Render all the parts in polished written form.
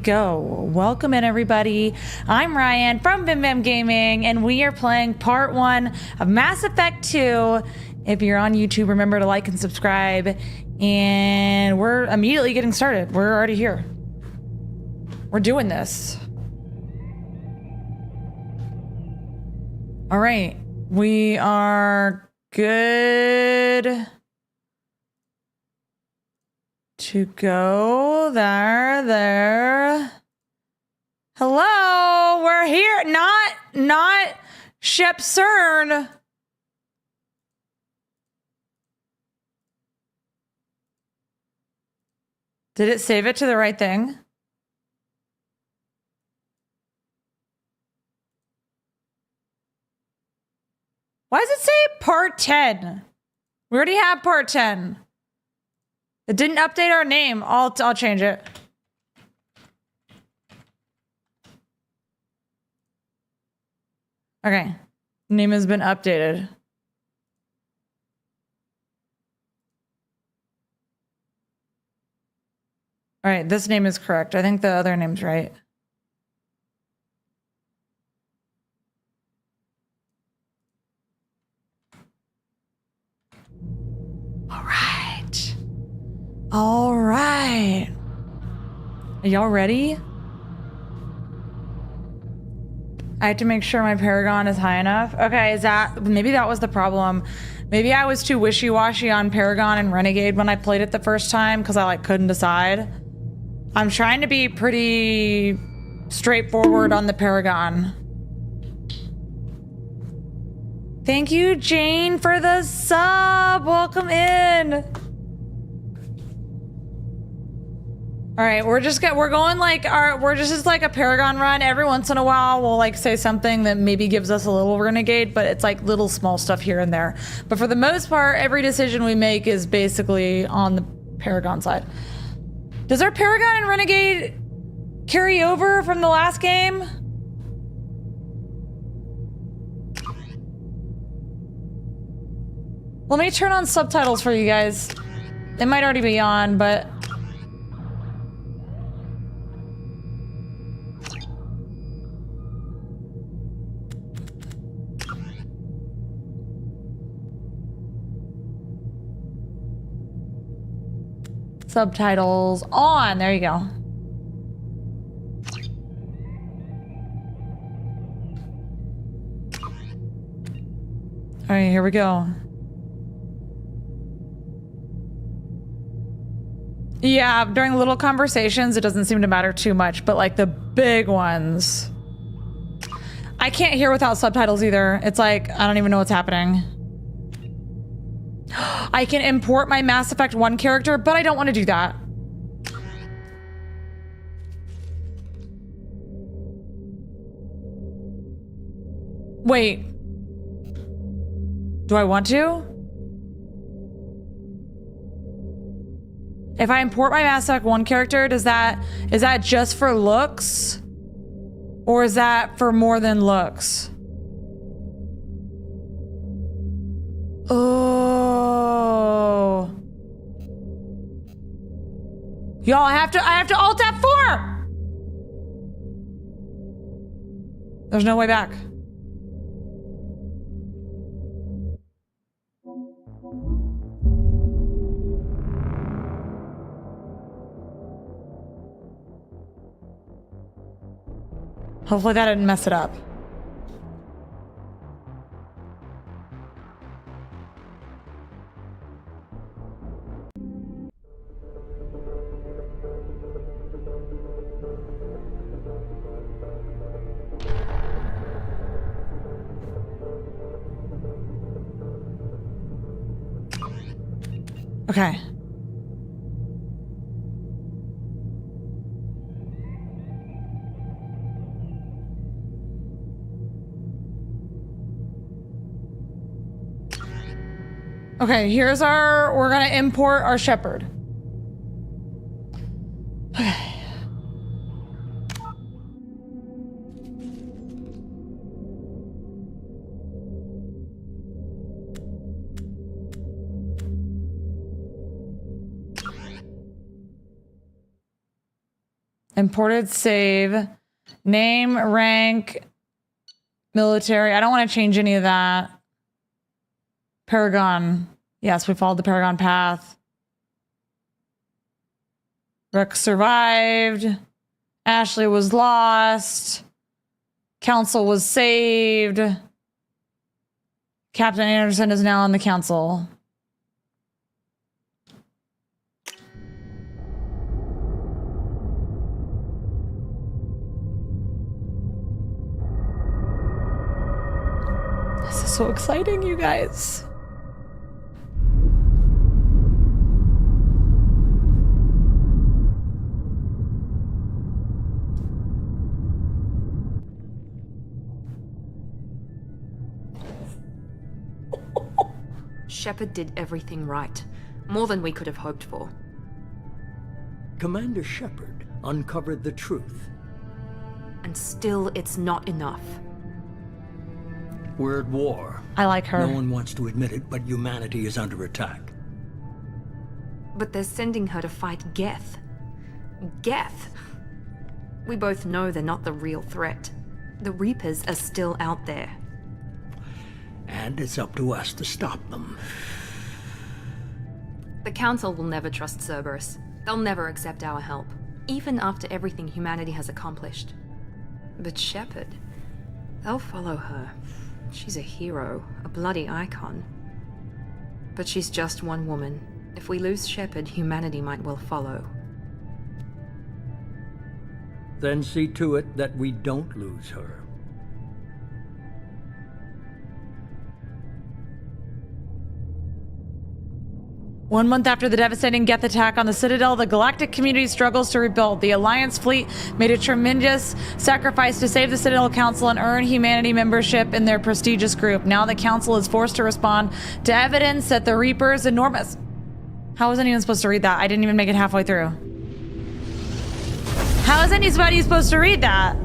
go. Welcome in, everybody. I'm Ryan from BimBam Gaming, and we are playing part 1 of Mass Effect 2. If you're on YouTube, remember to like and subscribe. And we're immediately getting started. We're already here. We're doing this. All right. We are good to go. There. Hello, we're here. Not Shep CERN. Did it save it to the right thing? Why does it say part 10? We already have part 10. It didn't update our name. I'll change it. Okay. Name has been updated. All right, this name is correct. I think the other name's right. All right. Are y'all ready? I have to make sure my Paragon is high enough. Okay, maybe that was the problem. Maybe I was too wishy-washy on Paragon and Renegade when I played it the first time because I couldn't decide. I'm trying to be pretty straightforward on the Paragon. Thank you, Jane, for the sub. Welcome in. All right, we're just like a Paragon run. Every once in a while, we'll like say something that maybe gives us a little Renegade, but it's like little small stuff here and there. But for the most part, every decision we make is basically on the Paragon side. Does our Paragon and Renegade carry over from the last game? Let me turn on subtitles for you guys. They might already be on, but... Subtitles on. There you go. All right, here we go. Yeah, during little conversations, it doesn't seem to matter too much, but like the big ones. I can't hear without subtitles either. It's like, I don't even know what's happening. I can import my Mass Effect 1 character, but I don't want to do that. Wait. Do I want to? If I import my Mass Effect 1 character, is that just for looks? Or is that for more than looks? Oh. Y'all, I have to alt F4! There's no way back. Hopefully that didn't mess it up. Okay. Okay, we're gonna import our Shepherd. Okay. Imported save. Name, rank, military. I don't want to change any of that. Paragon. Yes, we followed the Paragon path. Rex survived. Ashley was lost. Council was saved. Captain Anderson is now on the council. This is so exciting, you guys. Shepard did everything right. More than we could have hoped for. Commander Shepard uncovered the truth. And still, it's not enough. We're at war. I like her. No one wants to admit it, but humanity is under attack. But they're sending her to fight Geth. Geth! We both know they're not the real threat. The Reapers are still out there. And it's up to us to stop them. The Council will never trust Cerberus. They'll never accept our help, even after everything humanity has accomplished. But Shepard, they'll follow her. She's a hero, a bloody icon. But she's just one woman. If we lose Shepard, humanity might well follow. Then see to it that we don't lose her. One month after the devastating Geth attack on the Citadel, the galactic community struggles to rebuild. The Alliance fleet made a tremendous sacrifice to save the Citadel Council and earn humanity membership in their prestigious group. Now the Council is forced to respond to evidence that the Reaper's enormous... How was anyone supposed to read that? I didn't even make it halfway through. How is anybody supposed to read that?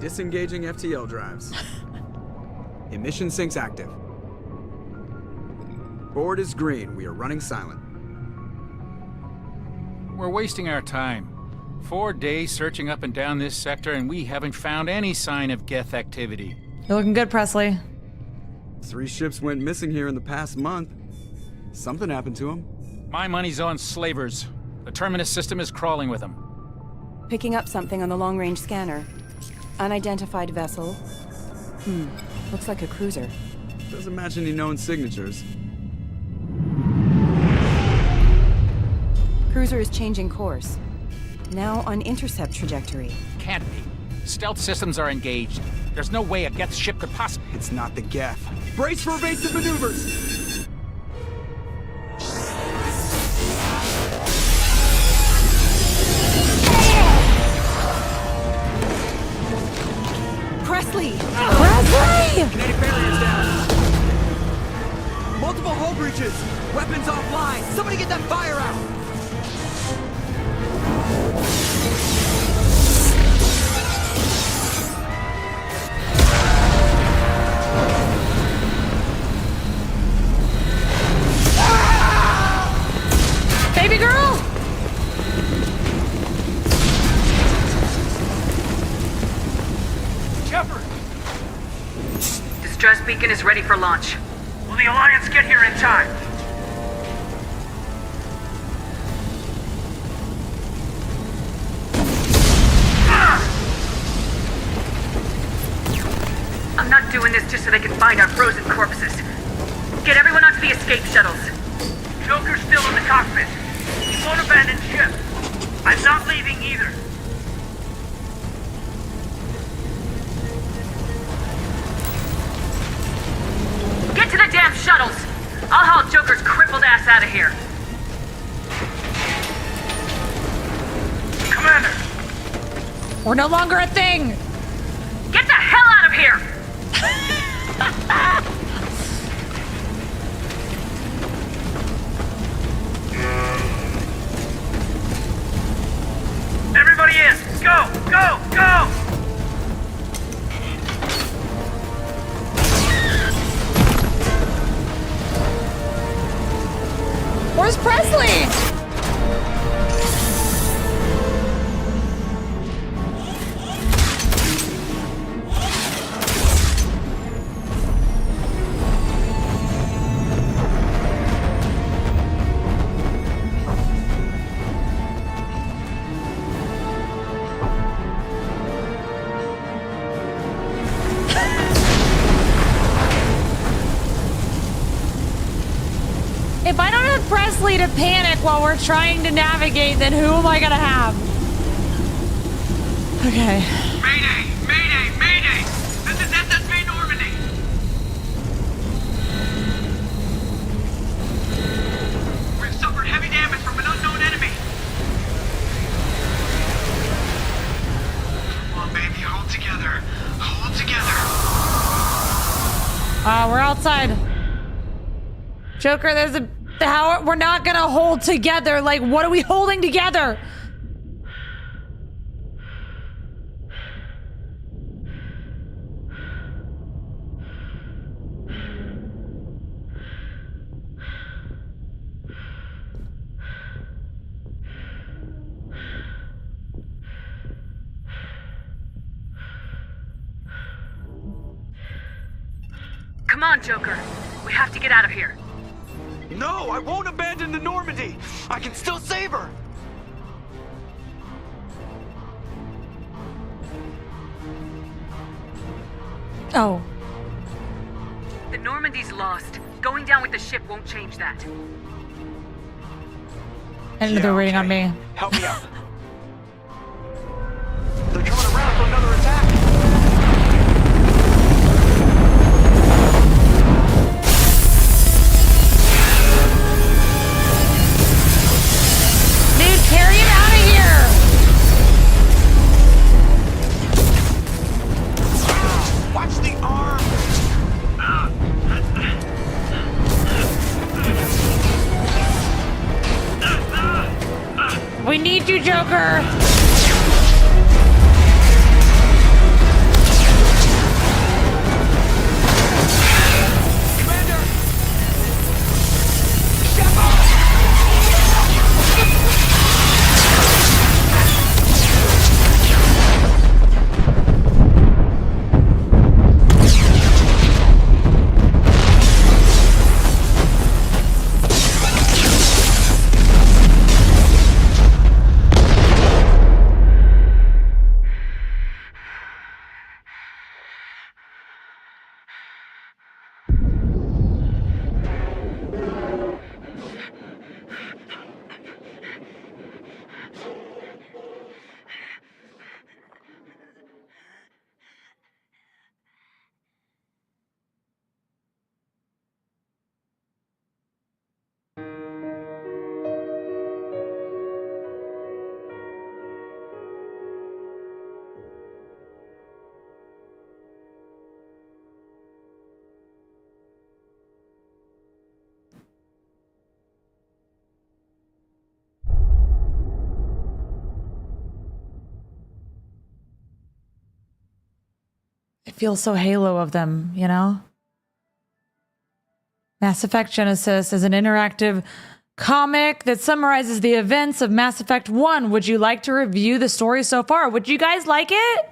Disengaging FTL drives. Emission sinks active. Board is green. We are running silent. We're wasting our time. 4 days searching up and down this sector, and we haven't found any sign of Geth activity. You're looking good, Presley. 3 ships went missing here in the past month. Something happened to them. My money's on slavers. The Terminus system is crawling with them. Picking up something on the long-range scanner. Unidentified vessel. Looks like a cruiser. Doesn't match any known signatures. Cruiser is changing course. Now on intercept trajectory. Can't be. Stealth systems are engaged. There's no way a Geth ship could possibly... It's not the Geth. Brace for evasive maneuvers! Presley! Presley! Kinetic barriers down. Multiple hull breaches. Weapons offline. Somebody get that fire out. Baby girl! Shepard! Distress beacon is ready for launch. Will the Alliance get here in time? I'm not doing this just so they can find our frozen corpses. Get everyone onto the escape shuttles. Joker's still in the cockpit. He won't abandon ship. I'm not leaving either. Get to the damn shuttles! I'll haul Joker's crippled ass out of here. Commander! We're no longer a thing! Get the hell out of here! Everybody in! Go! Go! Go! Presley to panic while we're trying to navigate, then who am I gonna have? Okay. Mayday! Mayday! Mayday! This is SSB Normandy! We've suffered heavy damage from an unknown enemy. Come on, baby, hold together. Hold together. We're outside. Joker, there's a... How... We're not gonna hold together. Like, what are we holding together? Come on, Joker. We have to get out of here. No, I won't abandon the Normandy. I can still save her. Oh. The Normandy's lost. Going down with the ship won't change that. And they're waiting on okay. me. Help me out. They're coming around for another attack. Dude, carry him out of here! Watch the arm. We need you, Joker! Commander. It feels so Halo of them, you know? Mass Effect Genesis is an interactive comic that summarizes the events of Mass Effect 1. Would you like to review the story so far? Would you guys like it?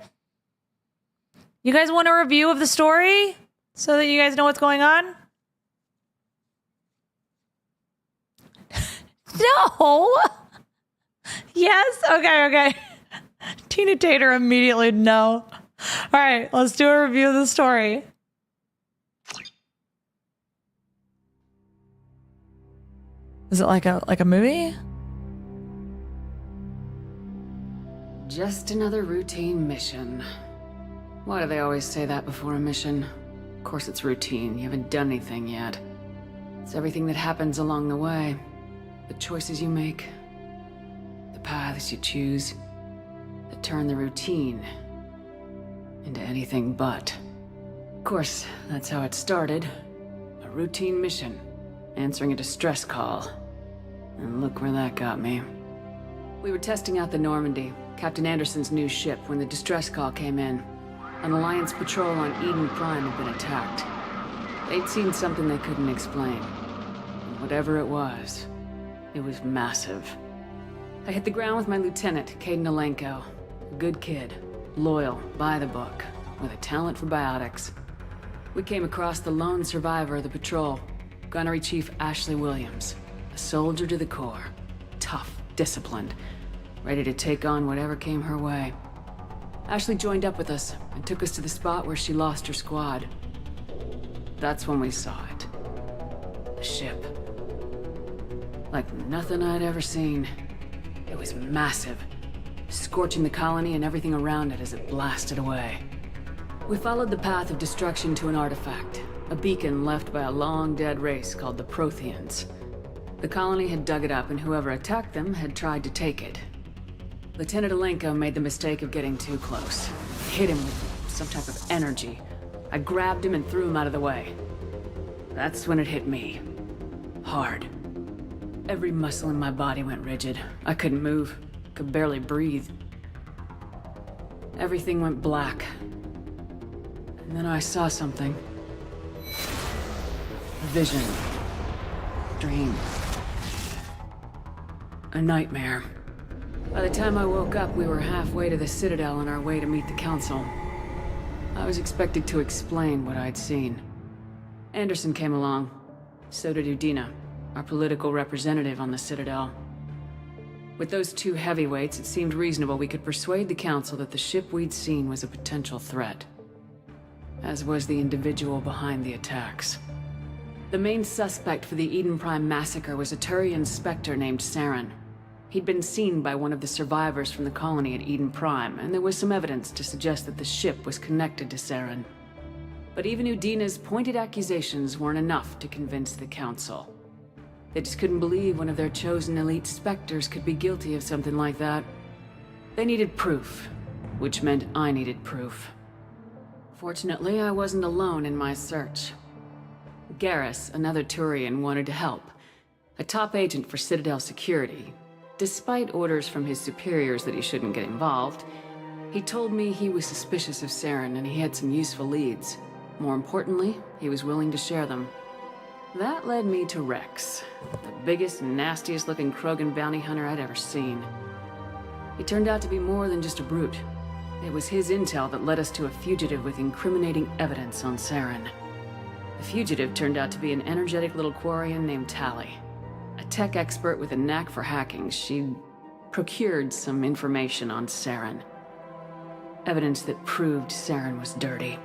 You guys want a review of the story so that you guys know what's going on? No. Yes. Okay. Tina Tater immediately no. All right, let's do a review of the story. Is it like a movie? Just another routine mission. Why do they always say that before a mission? Of course it's routine. You haven't done anything yet. It's everything that happens along the way. The choices you make. The paths you choose. That turn the routine into anything but. Of course, that's how it started. A routine mission. Answering a distress call. And look where that got me. We were testing out the Normandy, Captain Anderson's new ship, when the distress call came in. An Alliance patrol on Eden Prime had been attacked. They'd seen something they couldn't explain. And whatever it was massive. I hit the ground with my lieutenant, Caden Alenko. A good kid, loyal, by the book, with a talent for biotics. We came across the lone survivor of the patrol, Gunnery Chief Ashley Williams. A soldier to the core. Tough, disciplined, ready to take on whatever came her way. Ashley joined up with us and took us to the spot where she lost her squad. That's when we saw it. The ship. Like nothing I'd ever seen. It was massive, scorching the colony and everything around it as it blasted away. We followed the path of destruction to an artifact, a beacon left by a long-dead race called the Protheans. The colony had dug it up, and whoever attacked them had tried to take it. Lieutenant Alenko made the mistake of getting too close. Hit him with some type of energy. I grabbed him and threw him out of the way. That's when it hit me. Hard. Every muscle in my body went rigid. I couldn't move, could barely breathe. Everything went black. And then I saw something. A vision. Dream. A nightmare. By the time I woke up, we were halfway to the Citadel on our way to meet the Council. I was expected to explain what I'd seen. Anderson came along. So did Udina, our political representative on the Citadel. With those two heavyweights, it seemed reasonable we could persuade the Council that the ship we'd seen was a potential threat. As was the individual behind the attacks. The main suspect for the Eden Prime massacre was a Turian Spectre named Saren. He'd been seen by one of the survivors from the colony at Eden Prime, and there was some evidence to suggest that the ship was connected to Saren. But even Udina's pointed accusations weren't enough to convince the Council. They just couldn't believe one of their chosen elite Spectres could be guilty of something like that. They needed proof, which meant I needed proof. Fortunately, I wasn't alone in my search. Garrus, another Turian, wanted to help. A top agent for Citadel security. Despite orders from his superiors that he shouldn't get involved, he told me he was suspicious of Saren and he had some useful leads. More importantly, he was willing to share them. That led me to Rex, the biggest and nastiest looking Krogan bounty hunter I'd ever seen. He turned out to be more than just a brute. It was his intel that led us to a fugitive with incriminating evidence on Saren. The fugitive turned out to be an energetic little Quarian named Tali. A tech expert with a knack for hacking, she'd procured some information on Saren. Evidence that proved Saren was dirty.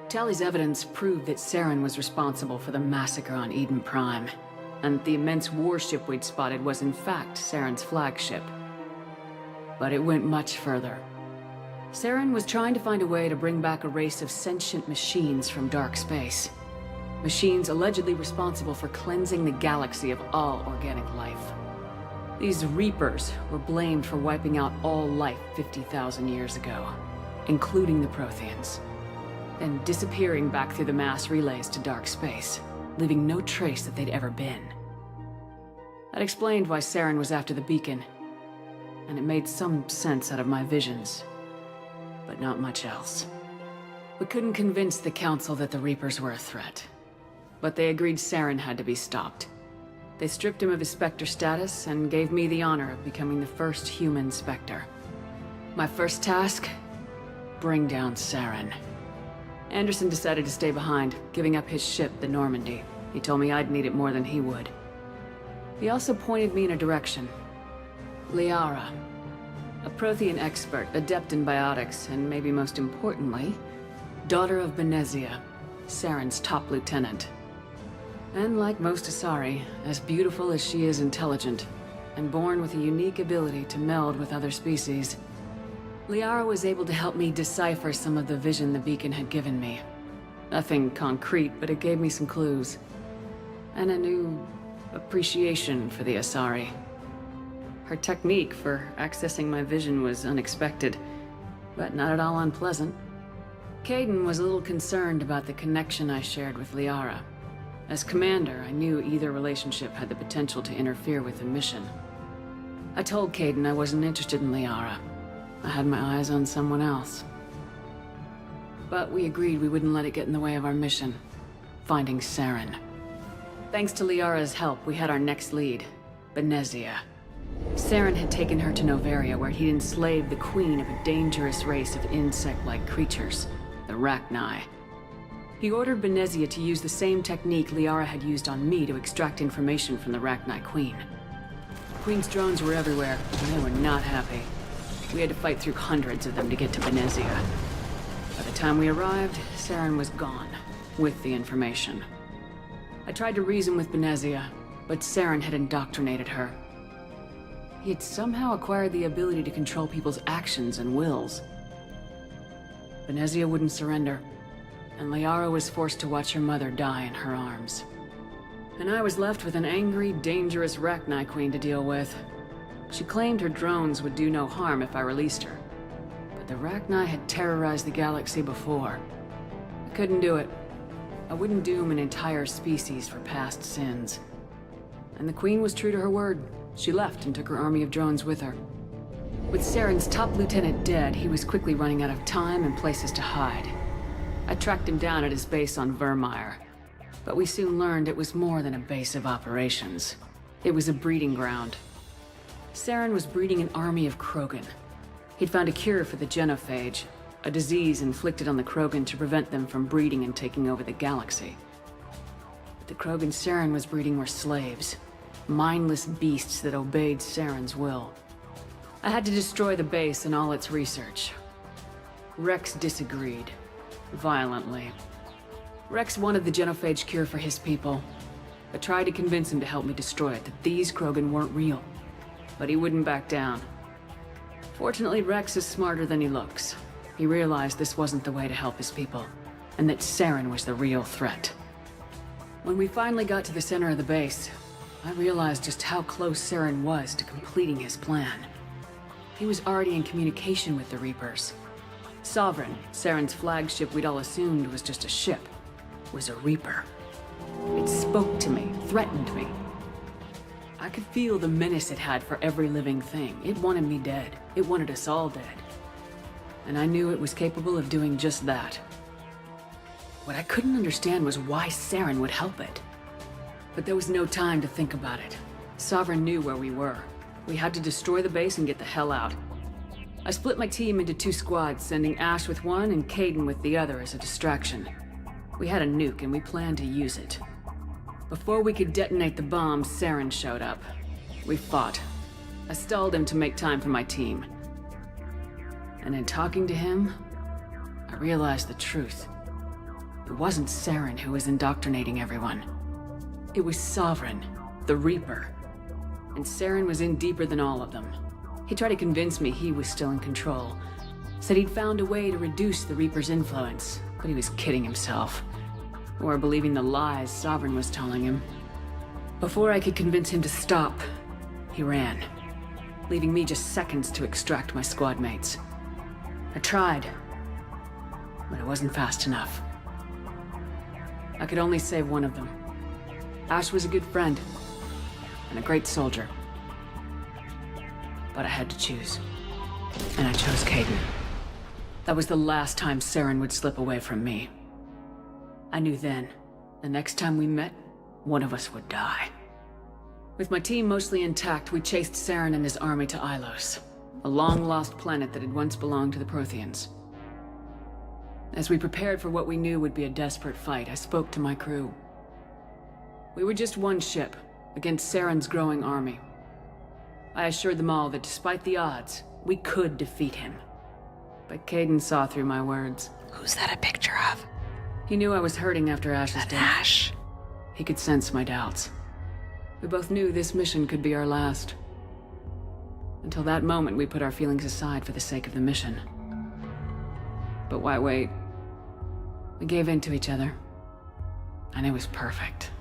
Tali's evidence proved that Saren was responsible for the massacre on Eden Prime, and the immense warship we'd spotted was in fact Saren's flagship. But it went much further. Saren was trying to find a way to bring back a race of sentient machines from dark space. Machines allegedly responsible for cleansing the galaxy of all organic life. These Reapers were blamed for wiping out all life 50,000 years ago, including the Protheans, then disappearing back through the mass relays to dark space, leaving no trace that they'd ever been. That explained why Saren was after the beacon, and it made some sense out of my visions, but not much else. We couldn't convince the Council that the Reapers were a threat, but they agreed Saren had to be stopped. They stripped him of his Spectre status and gave me the honor of becoming the first human Spectre. My first task? Bring down Saren. Anderson decided to stay behind, giving up his ship, the Normandy. He told me I'd need it more than he would. He also pointed me in a direction. Liara. A Prothean expert, adept in biotics, and maybe most importantly, daughter of Benezia, Saren's top lieutenant. And like most Asari, as beautiful as she is intelligent, and born with a unique ability to meld with other species, Liara was able to help me decipher some of the vision the beacon had given me. Nothing concrete, but it gave me some clues. And a new appreciation for the Asari. Her technique for accessing my vision was unexpected, but not at all unpleasant. Kaidan was a little concerned about the connection I shared with Liara. As commander, I knew either relationship had the potential to interfere with the mission. I told Kaidan I wasn't interested in Liara. I had my eyes on someone else. But we agreed we wouldn't let it get in the way of our mission, finding Saren. Thanks to Liara's help, we had our next lead, Benezia. Saren had taken her to Noveria, where he'd enslaved the queen of a dangerous race of insect-like creatures, the Rachni. He ordered Benezia to use the same technique Liara had used on me to extract information from the Rachni queen. The queen's drones were everywhere, and they were not happy. We had to fight through hundreds of them to get to Benezia. By the time we arrived, Saren was gone, with the information. I tried to reason with Benezia, but Saren had indoctrinated her. He had somehow acquired the ability to control people's actions and wills. Venezia wouldn't surrender, and Liara was forced to watch her mother die in her arms. And I was left with an angry, dangerous Rachni Queen to deal with. She claimed her drones would do no harm if I released her. But the Rachni had terrorized the galaxy before. I couldn't do it. I wouldn't doom an entire species for past sins. And the Queen was true to her word. She left and took her army of drones with her. With Saren's top lieutenant dead, he was quickly running out of time and places to hide. I tracked him down at his base on Vermeer. But we soon learned it was more than a base of operations. It was a breeding ground. Saren was breeding an army of Krogan. He'd found a cure for the genophage, a disease inflicted on the Krogan to prevent them from breeding and taking over the galaxy. But the Krogan Saren was breeding were slaves, mindless beasts that obeyed Saren's will. I had to destroy the base and all its research. Rex disagreed, violently. Rex wanted the genophage cure for his people. I tried to convince him to help me destroy it, that these Krogan weren't real. But he wouldn't back down. Fortunately, Rex is smarter than he looks. He realized this wasn't the way to help his people, and that Saren was the real threat. When we finally got to the center of the base, I realized just how close Saren was to completing his plan. He was already in communication with the Reapers. Sovereign, Saren's flagship we'd all assumed was just a ship, was a Reaper. It spoke to me, threatened me. I could feel the menace it had for every living thing. It wanted me dead. It wanted us all dead. And I knew it was capable of doing just that. What I couldn't understand was why Saren would help it. But there was no time to think about it. Sovereign knew where we were. We had to destroy the base and get the hell out. I split my team into 2 squads, sending Ash with one and Kaidan with the other as a distraction. We had a nuke and we planned to use it. Before we could detonate the bomb, Saren showed up. We fought. I stalled him to make time for my team. And in talking to him, I realized the truth. It wasn't Saren who was indoctrinating everyone. It was Sovereign, the Reaper. And Saren was in deeper than all of them. He tried to convince me he was still in control. Said he'd found a way to reduce the Reaper's influence, but he was kidding himself. Or believing the lies Sovereign was telling him. Before I could convince him to stop, he ran, leaving me just seconds to extract my squad mates. I tried, but it wasn't fast enough. I could only save one of them. Ash was a good friend, and a great soldier. But I had to choose. And I chose Kaidan. That was the last time Saren would slip away from me. I knew then, the next time we met, one of us would die. With my team mostly intact, we chased Saren and his army to Ilos, a long-lost planet that had once belonged to the Protheans. As we prepared for what we knew would be a desperate fight, I spoke to my crew. We were just one ship, against Saren's growing army. I assured them all that despite the odds, we could defeat him. But Kaidan saw through my words. Who's that a picture of? He knew I was hurting after Ash's death. Ash. He could sense my doubts. We both knew this mission could be our last. Until that moment, we put our feelings aside for the sake of the mission. But why wait? We gave in to each other. And it was perfect.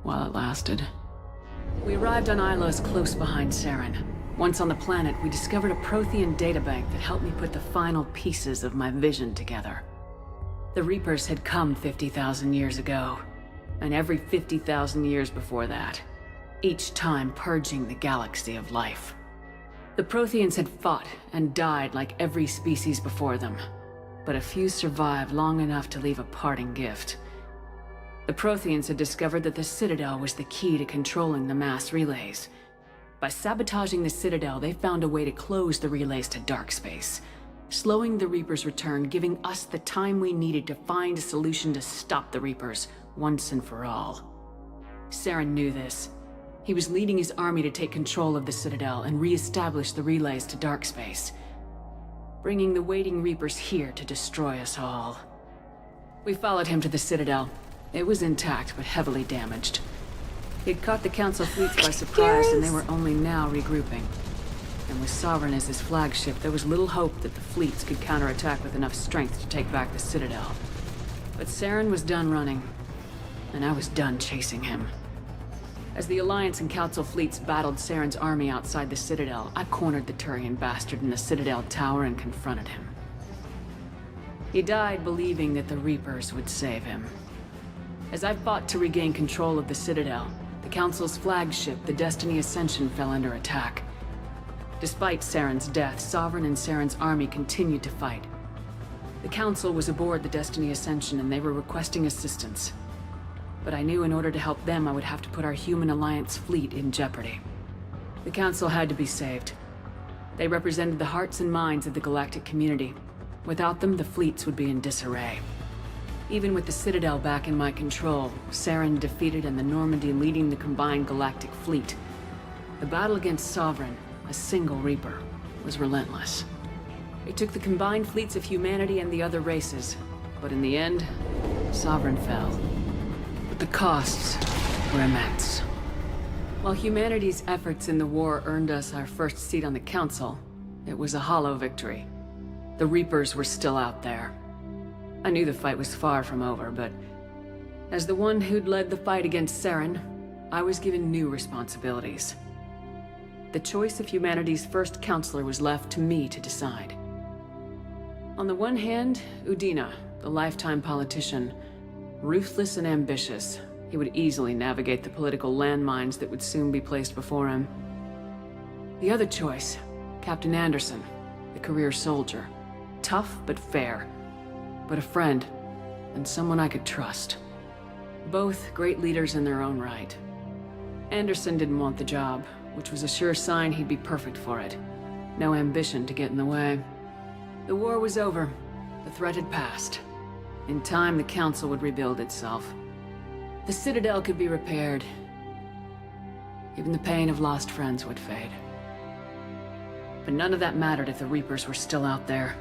While it lasted. We arrived on Ilos close behind Saren. Once on the planet, we discovered a Prothean databank that helped me put the final pieces of my vision together. The Reapers had come 50,000 years ago, and every 50,000 years before that, each time purging the galaxy of life. The Protheans had fought and died like every species before them, but a few survived long enough to leave a parting gift. The Protheans had discovered that the Citadel was the key to controlling the mass relays. By sabotaging the Citadel, they found a way to close the relays to dark space, slowing the Reapers' return, giving us the time we needed to find a solution to stop the Reapers once and for all. Saren knew this. He was leading his army to take control of the Citadel and re-establish the relays to dark space, bringing the waiting Reapers here to destroy us all. We followed him to the Citadel. It was intact, but heavily damaged. He'd caught the Council fleets by surprise, and they were only now regrouping. And with Sovereign as his flagship, there was little hope that the fleets could counterattack with enough strength to take back the Citadel. But Saren was done running, and I was done chasing him. As the Alliance and Council fleets battled Saren's army outside the Citadel, I cornered the Turian bastard in the Citadel tower and confronted him. He died believing that the Reapers would save him. As I fought to regain control of the Citadel, the Council's flagship, the Destiny Ascension, fell under attack. Despite Saren's death, Sovereign and Saren's army continued to fight. The Council was aboard the Destiny Ascension and they were requesting assistance. But I knew in order to help them, I would have to put our human Alliance fleet in jeopardy. The Council had to be saved. They represented the hearts and minds of the galactic community. Without them, the fleets would be in disarray. Even with the Citadel back in my control, Saren defeated and the Normandy leading the combined galactic fleet, the battle against Sovereign, a single Reaper, was relentless. It took the combined fleets of humanity and the other races, but in the end, Sovereign fell. But the costs were immense. While humanity's efforts in the war earned us our first seat on the Council, it was a hollow victory. The Reapers were still out there. I knew the fight was far from over, but as the one who'd led the fight against Saren, I was given new responsibilities. The choice of humanity's first counselor was left to me to decide. On the one hand, Udina, the lifetime politician, ruthless and ambitious. He would easily navigate the political landmines that would soon be placed before him. The other choice, Captain Anderson, the career soldier. Tough but fair, but a friend, and someone I could trust. Both great leaders in their own right. Anderson didn't want the job, which was a sure sign he'd be perfect for it. No ambition to get in the way. The war was over. The threat had passed. In time, the Council would rebuild itself. The Citadel could be repaired. Even the pain of lost friends would fade. But none of that mattered if the Reapers were still out there.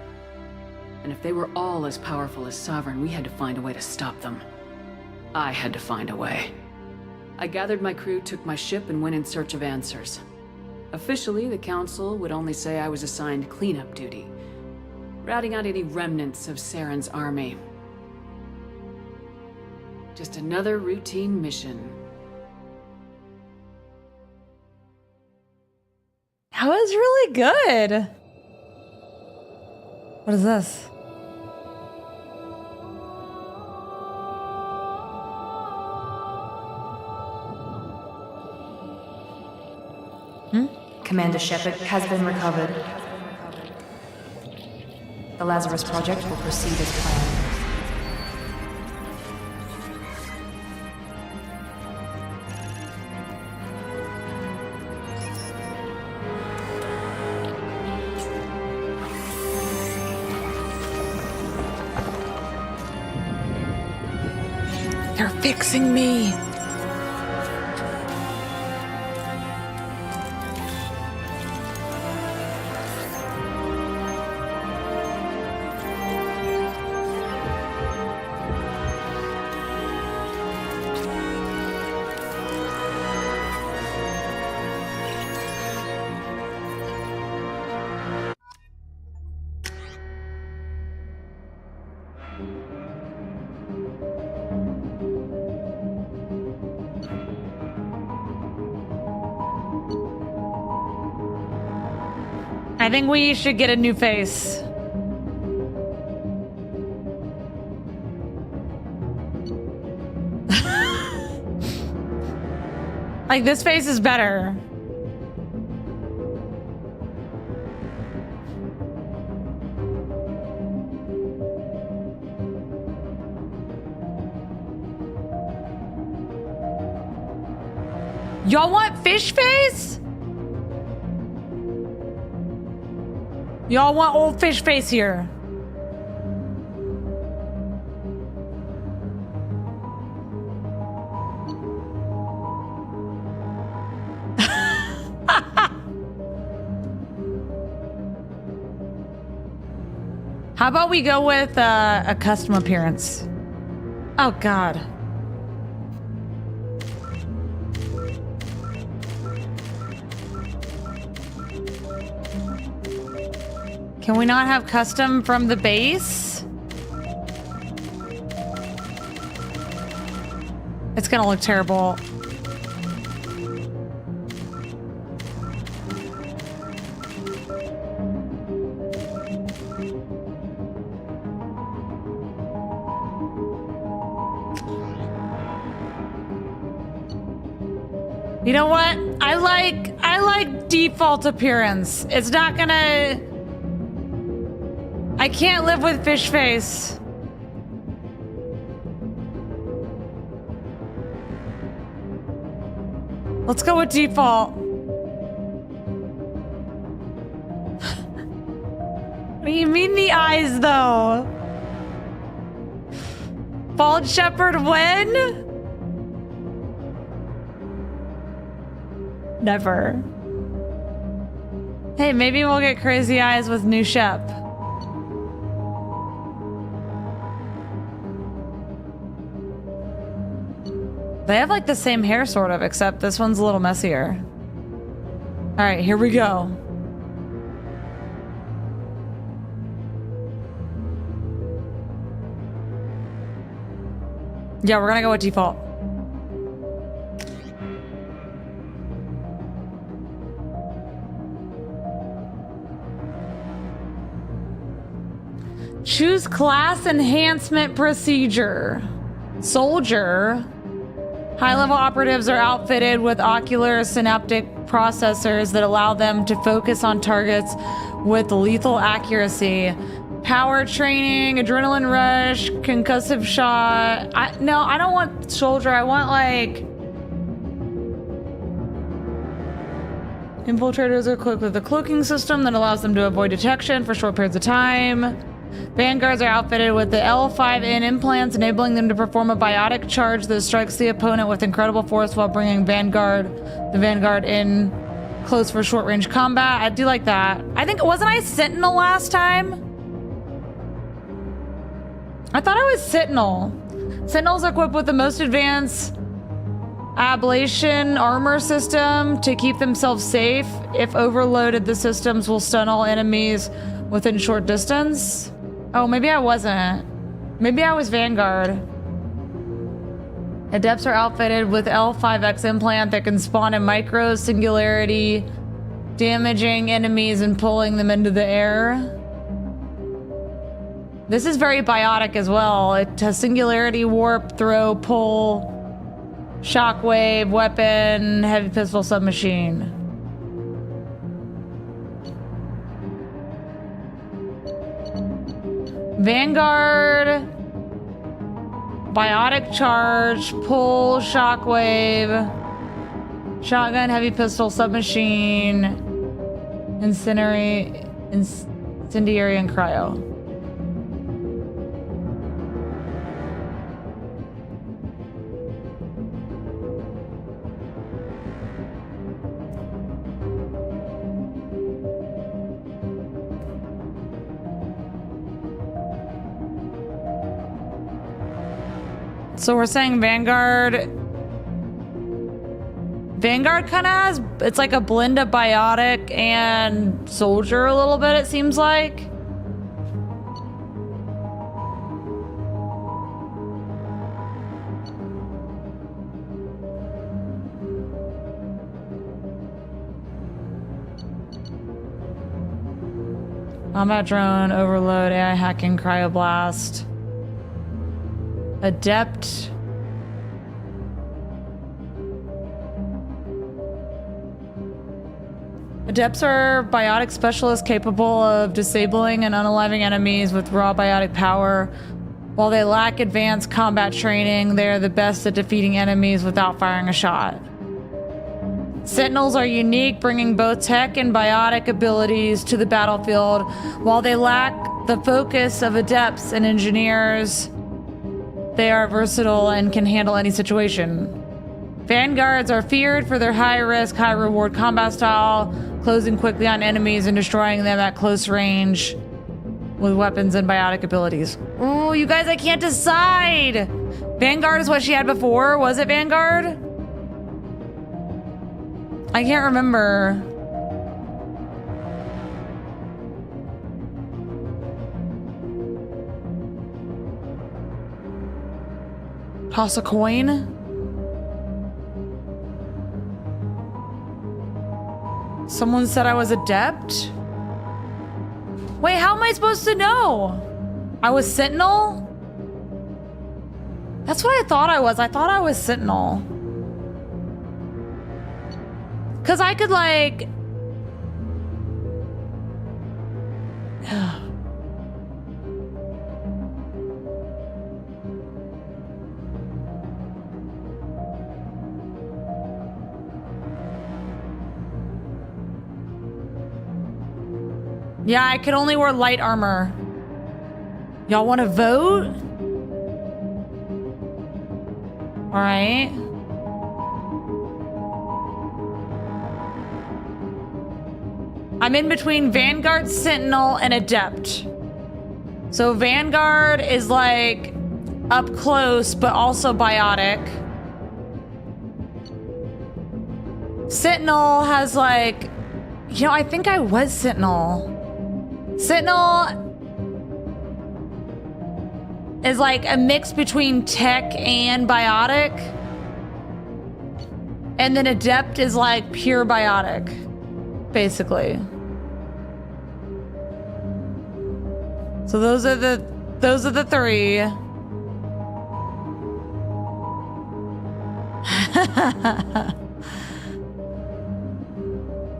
And if they were all as powerful as Sovereign, we had to find a way to stop them. I had to find a way. I gathered my crew, took my ship, and went in search of answers. Officially, the Council would only say I was assigned cleanup duty, routing out any remnants of Saren's army. Just another routine mission. That was really good. What is this? Commander Shepard has been recovered. The Lazarus Project will proceed as planned. They're fixing me. I think we should get a new face. Like, this face is better. Y'all want fish face? Y'all want old fish face here. How about we go with a custom appearance? Oh, God. Can we not have custom from the base? It's gonna look terrible. You know what? I like default appearance. It's not gonna... I can't live with fish face. Let's go with default. What do you mean the eyes, though? Bald Shepherd when? Never. Hey, maybe we'll get crazy eyes with new Shep. They have like the same hair sort of, except this one's a little messier. All right, here we go. Yeah, we're gonna go with default. Choose class enhancement procedure. Soldier. High-level operatives are outfitted with ocular synaptic processors that allow them to focus on targets with lethal accuracy. Power training, adrenaline rush, concussive shot. No, I don't want soldier. I want like... Infiltrators are equipped with a cloaking system that allows them to avoid detection for short periods of time. Vanguards are outfitted with the L5N implants, enabling them to perform a biotic charge that strikes the opponent with incredible force while bringing the Vanguard in close for short-range combat. I do like that. I think, wasn't I Sentinel last time? I thought I was Sentinel. Sentinels are equipped with the most advanced ablation armor system to keep themselves safe. If overloaded, the systems will stun all enemies within short distance. Oh, maybe I wasn't. Maybe I was Vanguard. Adepts are outfitted with L5X implant that can spawn a micro singularity, damaging enemies and pulling them into the air. This is very biotic as well. It has singularity, warp, throw, pull, shockwave, weapon, heavy pistol, submachine. Vanguard, biotic charge, pull, shockwave, shotgun, heavy pistol, submachine, incendiary, and cryo. So we're saying Vanguard kind of has, it's like a blend of biotic and soldier a little bit, it seems like. Combat drone, overload, AI hacking, cryoblast. Adept. Adepts are biotic specialists capable of disabling and unaliving enemies with raw biotic power. While they lack advanced combat training, they are the best at defeating enemies without firing a shot. Sentinels are unique, bringing both tech and biotic abilities to the battlefield. While they lack the focus of adepts and engineers, they are versatile and can handle any situation. Vanguards are feared for their high-risk, high-reward combat style, closing quickly on enemies and destroying them at close range with weapons and biotic abilities. Ooh, you guys, I can't decide! Vanguard is what she had before. Was it Vanguard? I can't remember. Toss a coin? Someone said I was adept? Wait, how am I supposed to know? I was Sentinel? That's what I thought I was. I thought I was Sentinel. Cause I could like... Yeah, I could only wear light armor. Y'all want to vote? All right. I'm in between Vanguard, Sentinel, and Adept. So Vanguard is like up close, but also biotic. Sentinel has like, you know, I think I was Sentinel. Sentinel is like a mix between tech and biotic. And then Adept is like pure biotic, basically. So those are the three.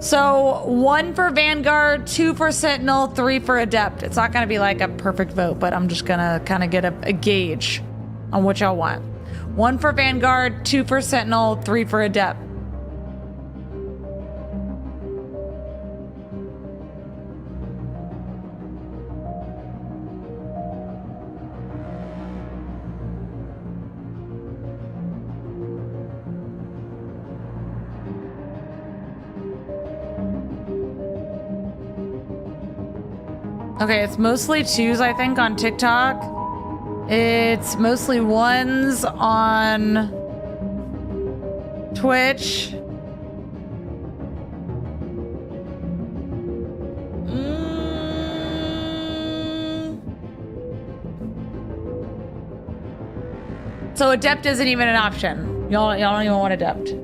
So 1 for Vanguard, 2 for Sentinel, 3 for Adept. It's not gonna be like a perfect vote, but I'm just gonna kind of get a gauge on what y'all want. 1 for Vanguard, 2 for Sentinel, 3 for Adept. Okay, it's mostly 2s, I think, on TikTok. It's mostly 1s on Twitch. So Adept isn't even an option. Y'all don't even want Adept.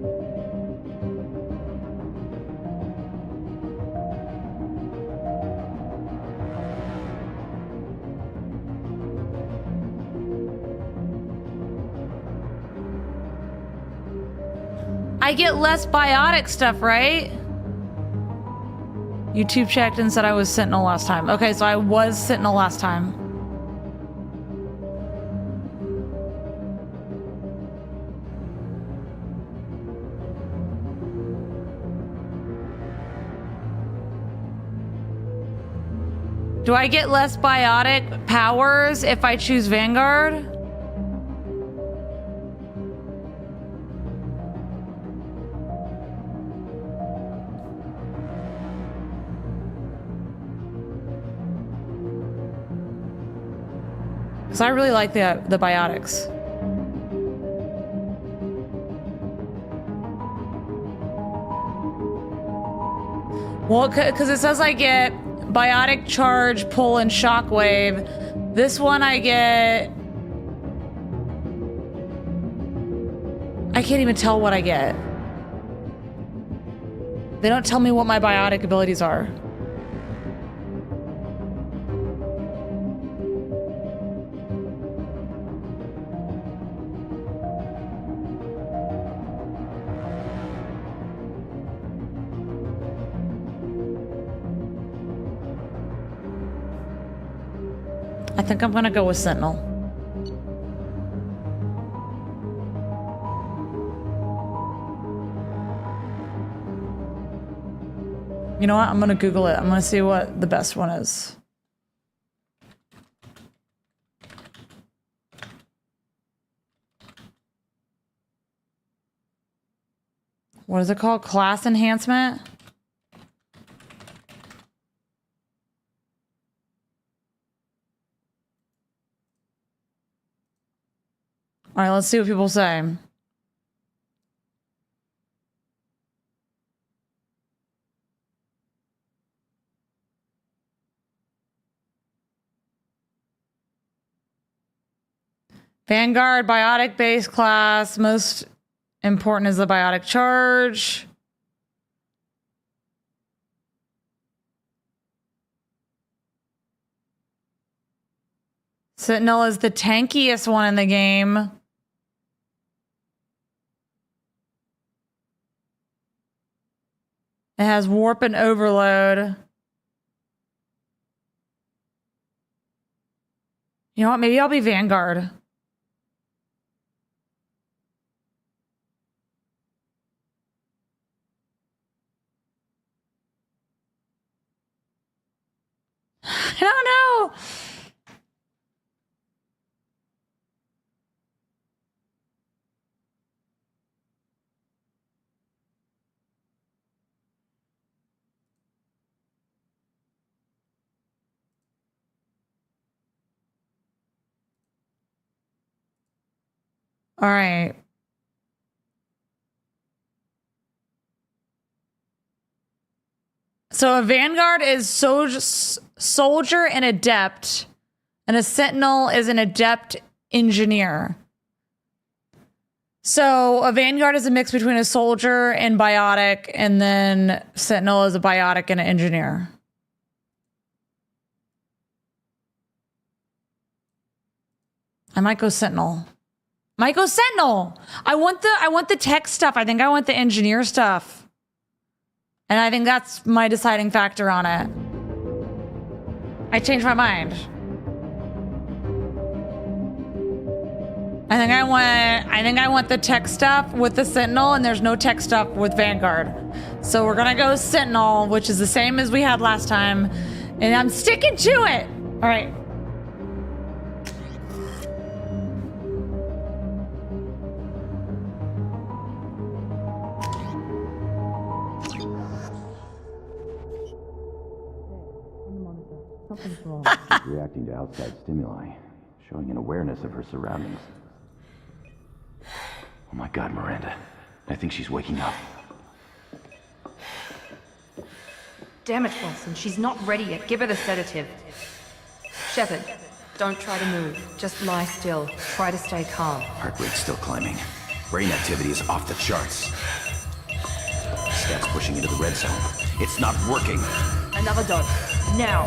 I get less biotic stuff, right? YouTube checked and said I was Sentinel last time. Okay, so I was Sentinel last time. Do I get less biotic powers if I choose Vanguard? Because I really like the biotics. Well, because it says I get biotic charge, pull, and shockwave. This one I get... I can't even tell what I get. They don't tell me what my biotic abilities are. I think I'm gonna go with Sentinel. You know what? I'm gonna Google it. I'm gonna see what the best one is. What is it called? Class enhancement? All right, let's see what people say. Vanguard, biotic base class. Most important is the biotic charge. Sentinel is the tankiest one in the game. It has warp and overload. You know what? Maybe I'll be Vanguard. I don't know. All right. So a Vanguard is soldier and adept, and a Sentinel is an adept engineer. So a Vanguard is a mix between a soldier and biotic, and then Sentinel is a biotic and an engineer. I might go Sentinel. I want the tech stuff. I think I want the engineer stuff. And I think that's my deciding factor on it. I changed my mind. I think I want the tech stuff with the Sentinel, and there's no tech stuff with Vanguard. So we're gonna go Sentinel, which is the same as we had last time. And I'm sticking to it. All right. She's reacting to outside stimuli, showing an awareness of her surroundings. Oh my God, Miranda. I think she's waking up. Damn it, Wilson. She's not ready yet. Give her the sedative. Shepard, don't try to move. Just lie still. Try to stay calm. Heart rate's still climbing. Brain activity is off the charts. Stats pushing into the red zone. It's not working. Another dose. Now.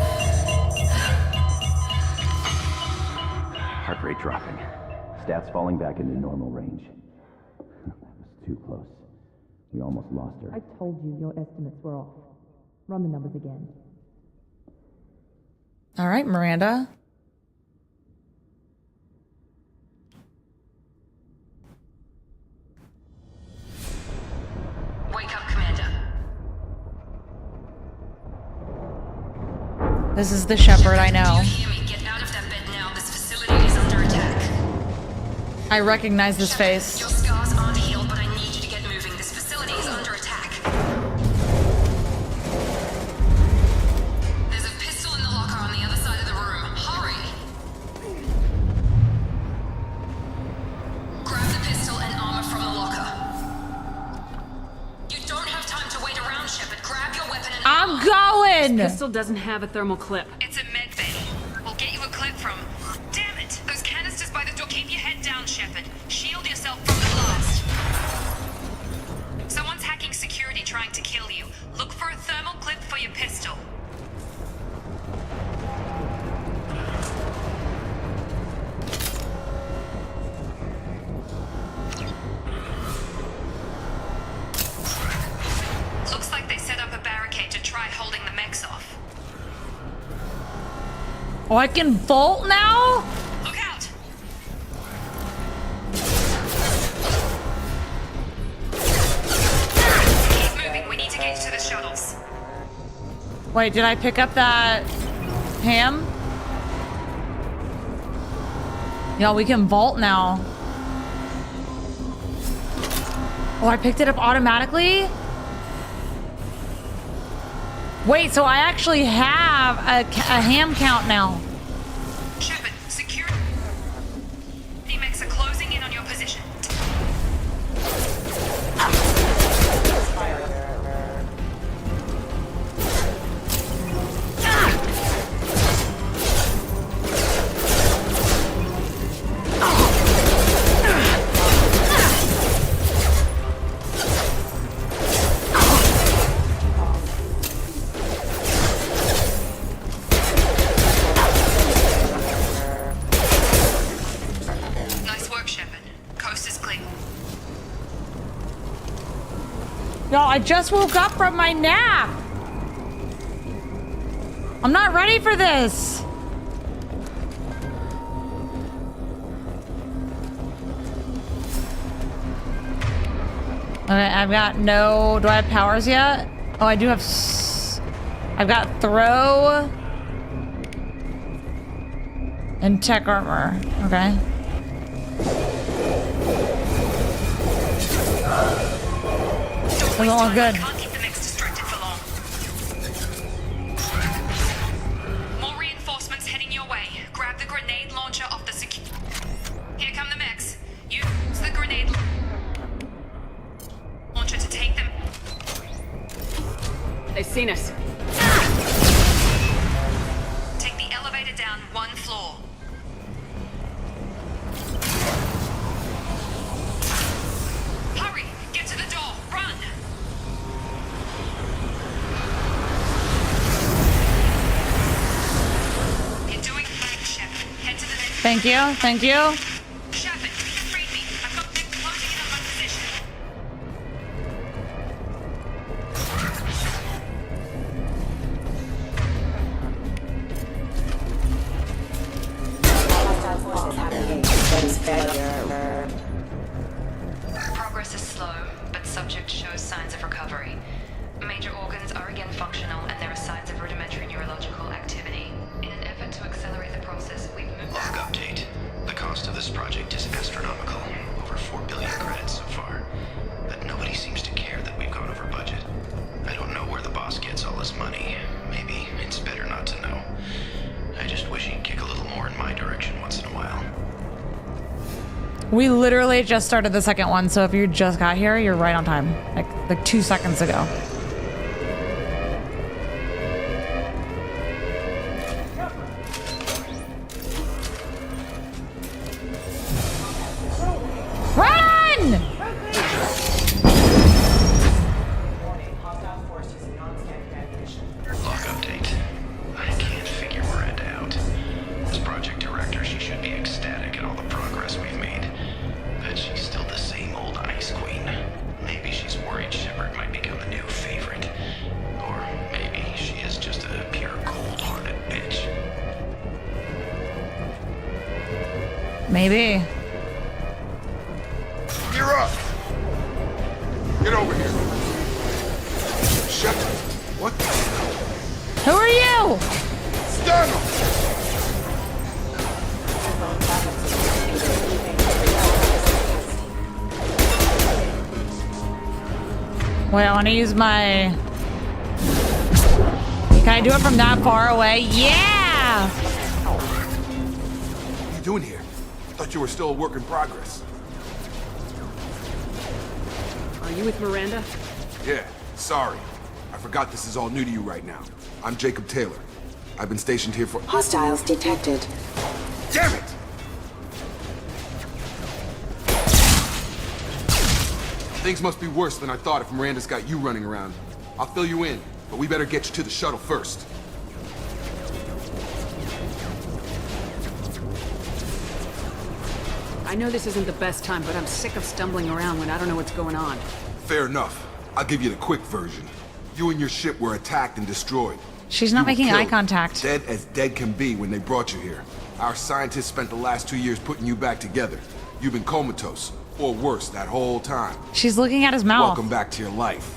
Heart rate dropping. Stats falling back into normal range. That was too close. We almost lost her. I told you your estimates were off. Run the numbers again. All right, Miranda. Wake up, Commander. This is the Shepherd, I know. Hear me. Get out of that bed now. This facility is under attack. I recognize this face. Your scars aren't healed, but I need you to get moving. This facility is under attack. There's a pistol in the locker on the other side of the room. Hurry! Grab the pistol and armor from the locker. You don't have time to wait around, Shepard. Grab your weapon and I'm going! Pistol doesn't have a thermal clip. It's a med bay. We'll get you a clip from... Damn it! Those canisters by the door. Keep your head down, Shepard. Shield yourself from the blast. Someone's hacking security trying to kill you. Look for a thermal clip for your pistol. Looks like they set up a barricade to try holding the mechs off. Oh, I can vault now? Look out! Keep moving. We need to get to the shuttles. Wait, did I pick up that ham? Yeah, we can vault now. Oh, I picked it up automatically? Wait, so I actually have a ham count now. Shepard, security mechs are closing in on your position. Coast is clear. Y'all, I just woke up from my nap. I'm not ready for this. Okay, I've got no... Do I have powers yet? Oh, I do have... I've got throw... and tech armor. Okay. Doesn't look good. Can't keep the mix distracted for long. More reinforcements heading your way. Grab the grenade launcher off the Here come the mechs. Use the grenade launcher to take them. They've seen us. Take the elevator down 1 floor. Hurry! Get to the door! Run! You're doing fine, Shep. Head to the next. Thank you. Thank you. Shepard, you can read me. I've got them closing in on my position. Progress is slow, but subject shows signs of recovery. Major organs are again functional, and there are signs of rudimentary neurological activity. In an effort to accelerate the process, we've moved... Log update. The cost of this project is astronomical. Over 4 billion credits so far. But nobody seems to care that we've gone over budget. I don't know where the boss gets all this money. Maybe it's better not to know. I just wish he'd kick a little more in my direction once in a while. We literally just started the second one, so if you just got here, you're right on time. Like 2 seconds ago. Run! Log update. I can't figure Miranda out. As project director, she should be ecstatic at all the progress we've made. But she's still the same old ice queen. Maybe she's worried Shepard might become a new favorite. Or maybe she is just a pure cold-hearted bitch. Maybe. You're up! Get over here. Shepard, what the hell? Who are you? Stun him! Wait, I want to use my... Can I do it from that far away? Yeah! What are you doing here? I thought you were still a work in progress. Are you with Miranda? Yeah, sorry. I forgot this is all new to you right now. I'm Jacob Taylor. I've been stationed here for... Hostiles detected. Damn it! Things must be worse than I thought if Miranda's got you running around. I'll fill you in, but we better get you to the shuttle first. I know this isn't the best time, but I'm sick of stumbling around when I don't know what's going on. Fair enough. I'll give you the quick version. You and your ship were attacked and destroyed. She's not You were making eye killed, contact. Dead as dead can be when they brought you here. Our scientists spent the last 2 years putting you back together. You've been comatose, or worse, that whole time. She's looking at his mouth. Welcome back to your life.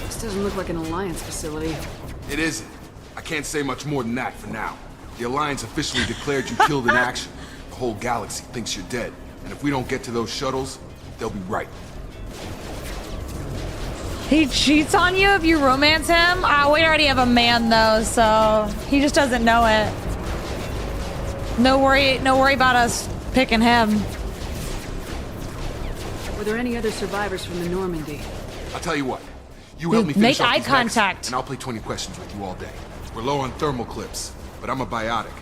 This doesn't look like an Alliance facility. It isn't. I can't say much more than that for now. The Alliance officially declared you killed in action. The whole galaxy thinks you're dead. And if we don't get to those shuttles, they'll be right. He cheats on you if you romance him? We already have a man though, so he just doesn't know it. No worry about us picking him. Were there any other survivors from the Normandy? I'll tell you what. You help me finish Make off eye these mechs, contact. and I'll play 20 questions with you all day. We're low on thermal clips, but I'm a biotic.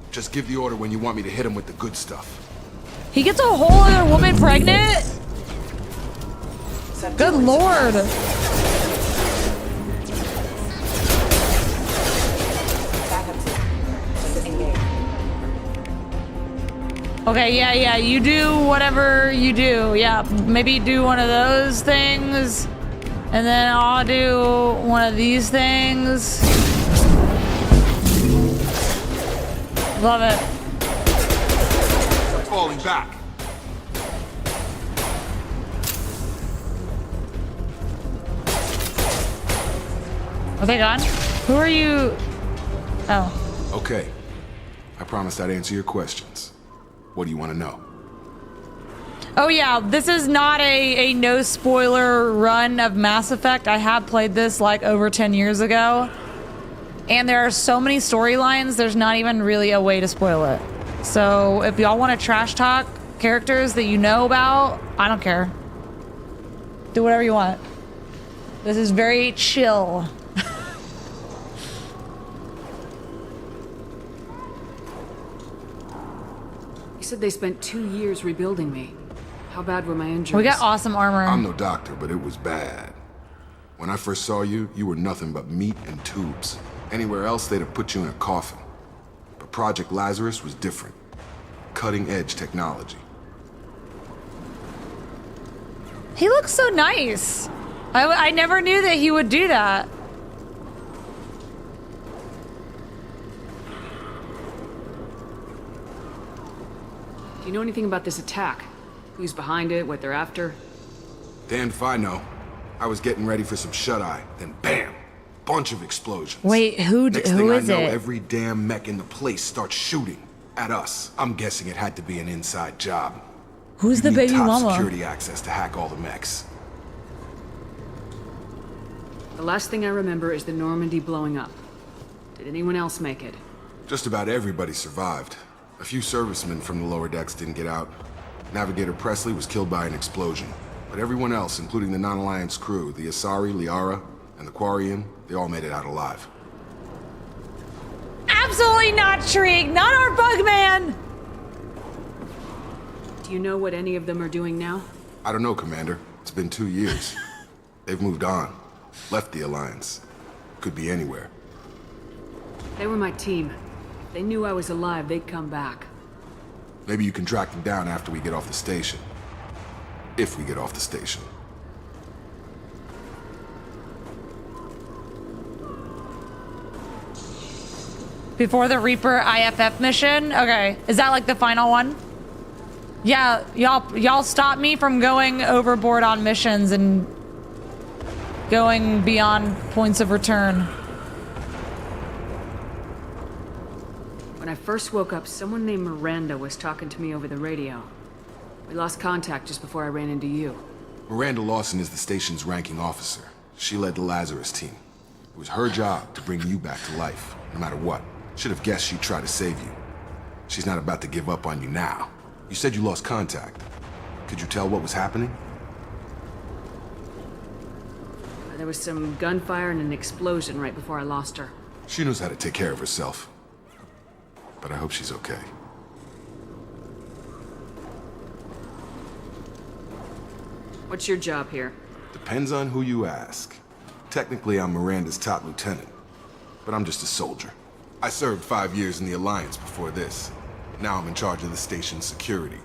Just give the order when you want me to hit him with the good stuff. He gets a whole other woman pregnant? Good lord. Okay, yeah, you do whatever you do. Yeah, maybe do one of those things, and then I'll do one of these things. Love it. They're falling back. Are they gone? Who are you? Oh. Okay. I promised I'd answer your questions. What do you want to know? Oh yeah, this is not a no spoiler run of Mass Effect. I have played this like over 10 years ago. And there are so many storylines, there's not even really a way to spoil it. So if y'all want to trash talk characters that you know about, I don't care. Do whatever you want. This is very chill. You said they spent 2 years rebuilding me. How bad were my injuries? We got awesome armor. I'm no doctor, but it was bad. When I first saw you, you were nothing but meat and tubes. Anywhere else, they'd have put you in a coffin. But Project Lazarus was different. Cutting-edge technology. He looks so nice. I never knew that he would do that. Do you know anything about this attack? Who's behind it, what they're after? Damned if I know. I was getting ready for some shut-eye, then bam! Bunch of explosions. Wait, who is Next thing I know, it? every damn mech in the place starts shooting at us. I'm guessing it had to be an inside job. Who's the baby top mama? security access to hack all the mechs. The last thing I remember is the Normandy blowing up. Did anyone else make it? Just about everybody survived. A few servicemen from the lower decks didn't get out. Navigator Presley was killed by an explosion. But everyone else, including the non-Alliance crew, the Asari, Liara, and the Quarian, they all made it out alive. Absolutely not, Shriek! Not our bug man! Do you know what any of them are doing now? I don't know, Commander. It's been 2 years. They've moved on. Left the Alliance. Could be anywhere. They were my team. If they knew I was alive, they'd come back. Maybe you can track them down after we get off the station. If we get off the station. Before the Reaper IFF mission? Okay, is that like the final one? Yeah, y'all stop me from going overboard on missions and going beyond points of return. When I first woke up, someone named Miranda was talking to me over the radio. We lost contact just before I ran into you. Miranda Lawson is the station's ranking officer. She led the Lazarus team. It was her job to bring you back to life, no matter what. Should have guessed she'd try to save you. She's not about to give up on you now. You said you lost contact. Could you tell what was happening? There was some gunfire and an explosion right before I lost her. She knows how to take care of herself. But I hope she's okay. What's your job here? Depends on who you ask. Technically, I'm Miranda's top lieutenant. But I'm just a soldier. I served 5 years in the Alliance before this. Now I'm in charge of the station's security.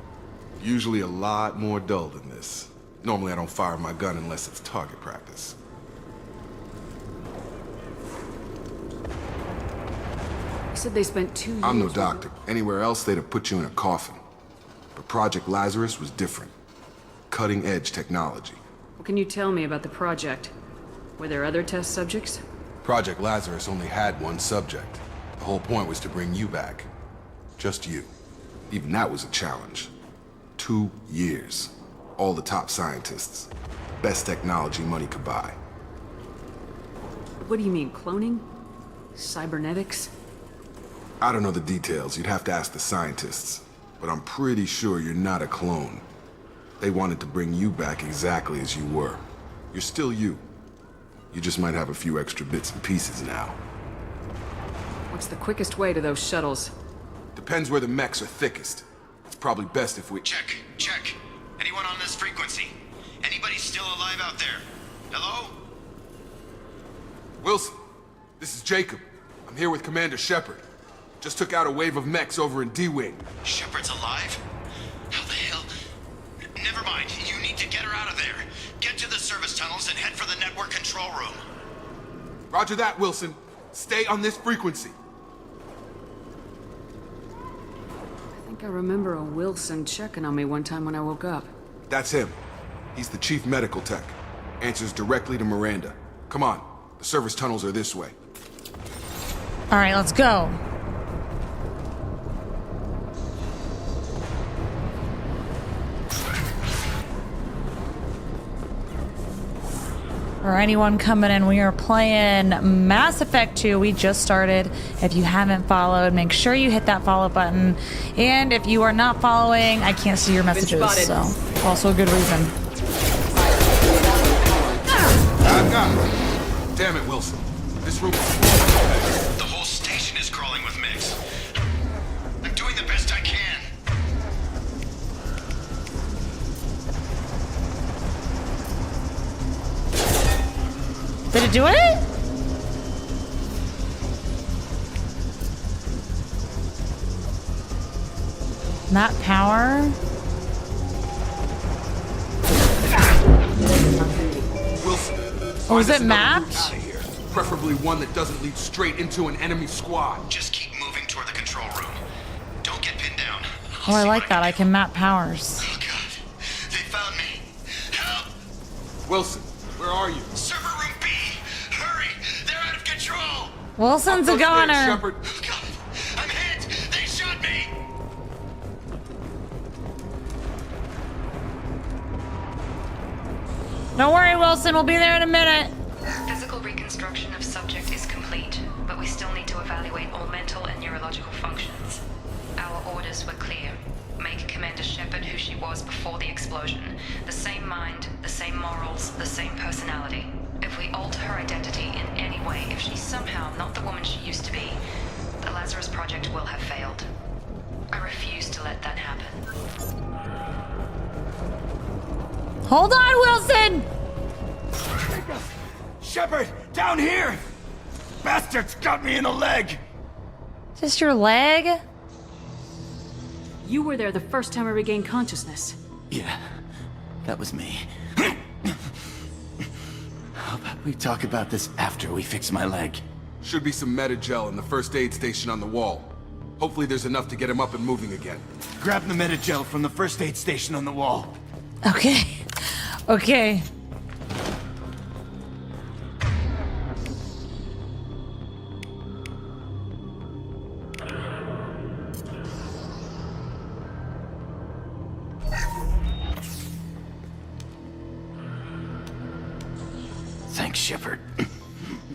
Usually a lot more dull than this. Normally I don't fire my gun unless it's target practice. You said they spent 2 years... I'm no doctor. Anywhere else, they'd have put you in a coffin. But Project Lazarus was different. Cutting-edge technology. What can you tell me about the project? Were there other test subjects? Project Lazarus only had one subject. The whole point was to bring you back. Just you. Even that was a challenge. 2 years. All the top scientists. Best technology money could buy. What do you mean, cloning? Cybernetics? I don't know the details. You'd have to ask the scientists. But I'm pretty sure you're not a clone. They wanted to bring you back exactly as you were. You're still you. You just might have a few extra bits and pieces now. What's the quickest way to those shuttles? Depends where the mechs are thickest. It's probably best if we... Check. Anyone on this frequency? Anybody still alive out there? Hello? Wilson, this is Jacob. I'm here with Commander Shepard. Just took out a wave of mechs over in D-Wing. Shepard's alive? How the hell? Never mind. You need to get her out of there. Get to the service tunnels and head for the network control room. Roger that, Wilson. Stay on this frequency. I think I remember a Wilson checking on me one time when I woke up. That's him. He's the chief medical tech. Answers directly to Miranda. Come on. The service tunnels are this way. All right, let's go. For anyone coming in, we are playing Mass Effect 2. We just started. If you haven't followed, make sure you hit that follow button. And if you are not following, I can't see your messages, so also a good reason. I've got it. Damn it, Wilson. This room is The whole station is crawling with mix. I'm doing the best I can. Did it do it? Map power. Wilson. Oh, is find us it another mapped? route out of here. Preferably one that doesn't lead straight into an enemy squad. Just keep moving toward the control room. Don't get pinned down. Oh, I like that. I can map powers. Oh god. They found me. Help! Wilson, where are you? Server room B! Hurry! They're out of control! Wilson's a Upstairs, goner. Shepard. Oh god! I'm hit! They shot me! Don't worry, Wilson. We'll be there in a minute. Physical reconstruction of subject is complete, but we still need to evaluate all mental and neurological functions. Our orders were clear. Make Commander Shepard who she was before the explosion. The same mind, the same morals, the same personality. If we alter her identity in any way, if she's somehow not the woman she used to be, the Lazarus Project will have failed. I refuse to let that happen. Hold on, Wilson. Shepard, down here! Bastards got me in the leg! Just your leg? You were there the first time I regained consciousness. Yeah, that was me. How about we talk about this after we fix my leg? Should be some Metagel in the first aid station on the wall. Hopefully there's enough to get him up and moving again. Grab the Metagel from the first aid station on the wall. Okay. Okay. Thanks, Shepard.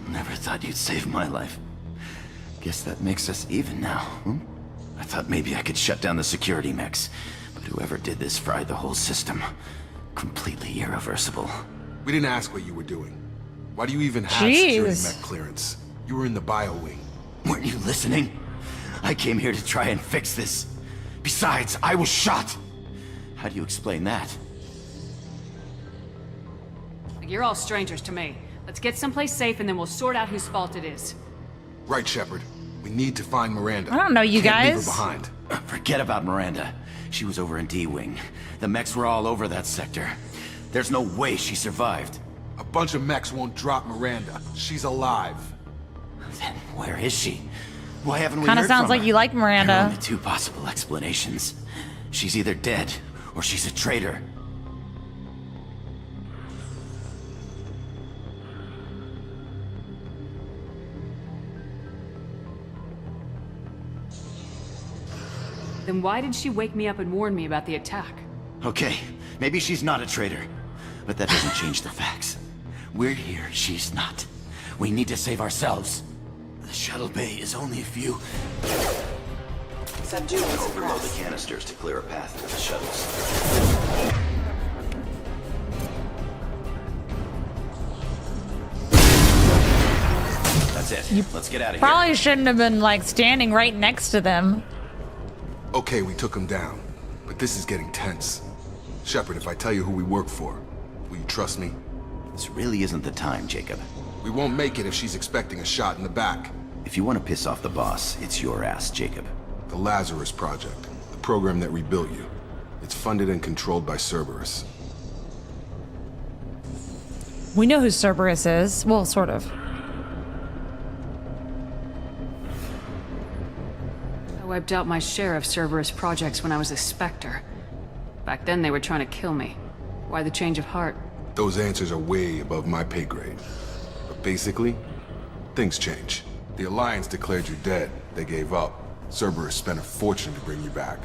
Never thought you'd save my life. Guess that makes us even now, hmm? I thought maybe I could shut down the security mechs, but whoever did this fried the whole system. Completely irreversible. We didn't ask what you were doing. Why do you even have security Jeez. mech clearance? You were in the bio wing. Weren't you listening? I came here to try and fix this. Besides, I was shot. How do you explain that? You're all strangers to me. Let's get someplace safe and then we'll sort out whose fault it is. Right, Shepard. We need to find Miranda. I don't know you Can't leave guys. her behind. Forget about Miranda. She was over in D-Wing. The mechs were all over that sector. There's no way she survived. A bunch of mechs won't drop Miranda. She's alive. Then where is she? Why haven't we Kind of heard sounds from like her? you like There are Miranda. only two possible explanations. She's either dead, or she's a traitor. Then why did she wake me up and warn me about the attack? Okay, maybe she's not a traitor, but that doesn't change the facts. We're here, she's not. We need to save ourselves. The shuttle bay is only a few... Overload the canisters to clear a path to the shuttles. That's it. Let's get out of here. Probably shouldn't have been like standing right next to them. Okay, we took him down. But this is getting tense. Shepard, if I tell you who we work for, will trust me? This really isn't the time, Jacob. We won't make it if she's expecting a shot in the back. If you want to piss off the boss, it's your ass, Jacob. The Lazarus Project, the program that rebuilt you. It's funded and controlled by Cerberus. We know who Cerberus is. Well, sort of. I wiped out my share of Cerberus projects when I was a Spectre. Back then they were trying to kill me. Why the change of heart? Those answers are way above my pay grade. But basically, things change. The Alliance declared you dead. They gave up. Cerberus spent a fortune to bring you back.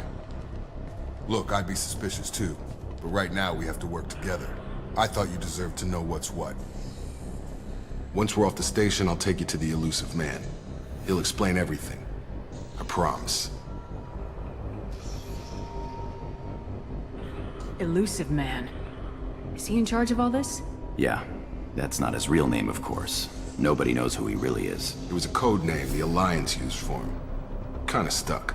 Look, I'd be suspicious too. But right now we have to work together. I thought you deserved to know what's what. Once we're off the station, I'll take you to the elusive man. He'll explain everything. I promise. Elusive Man. Is he in charge of all this? Yeah, that's not his real name, of course. Nobody knows who he really is. It was a code name the Alliance used for him. Kinda stuck.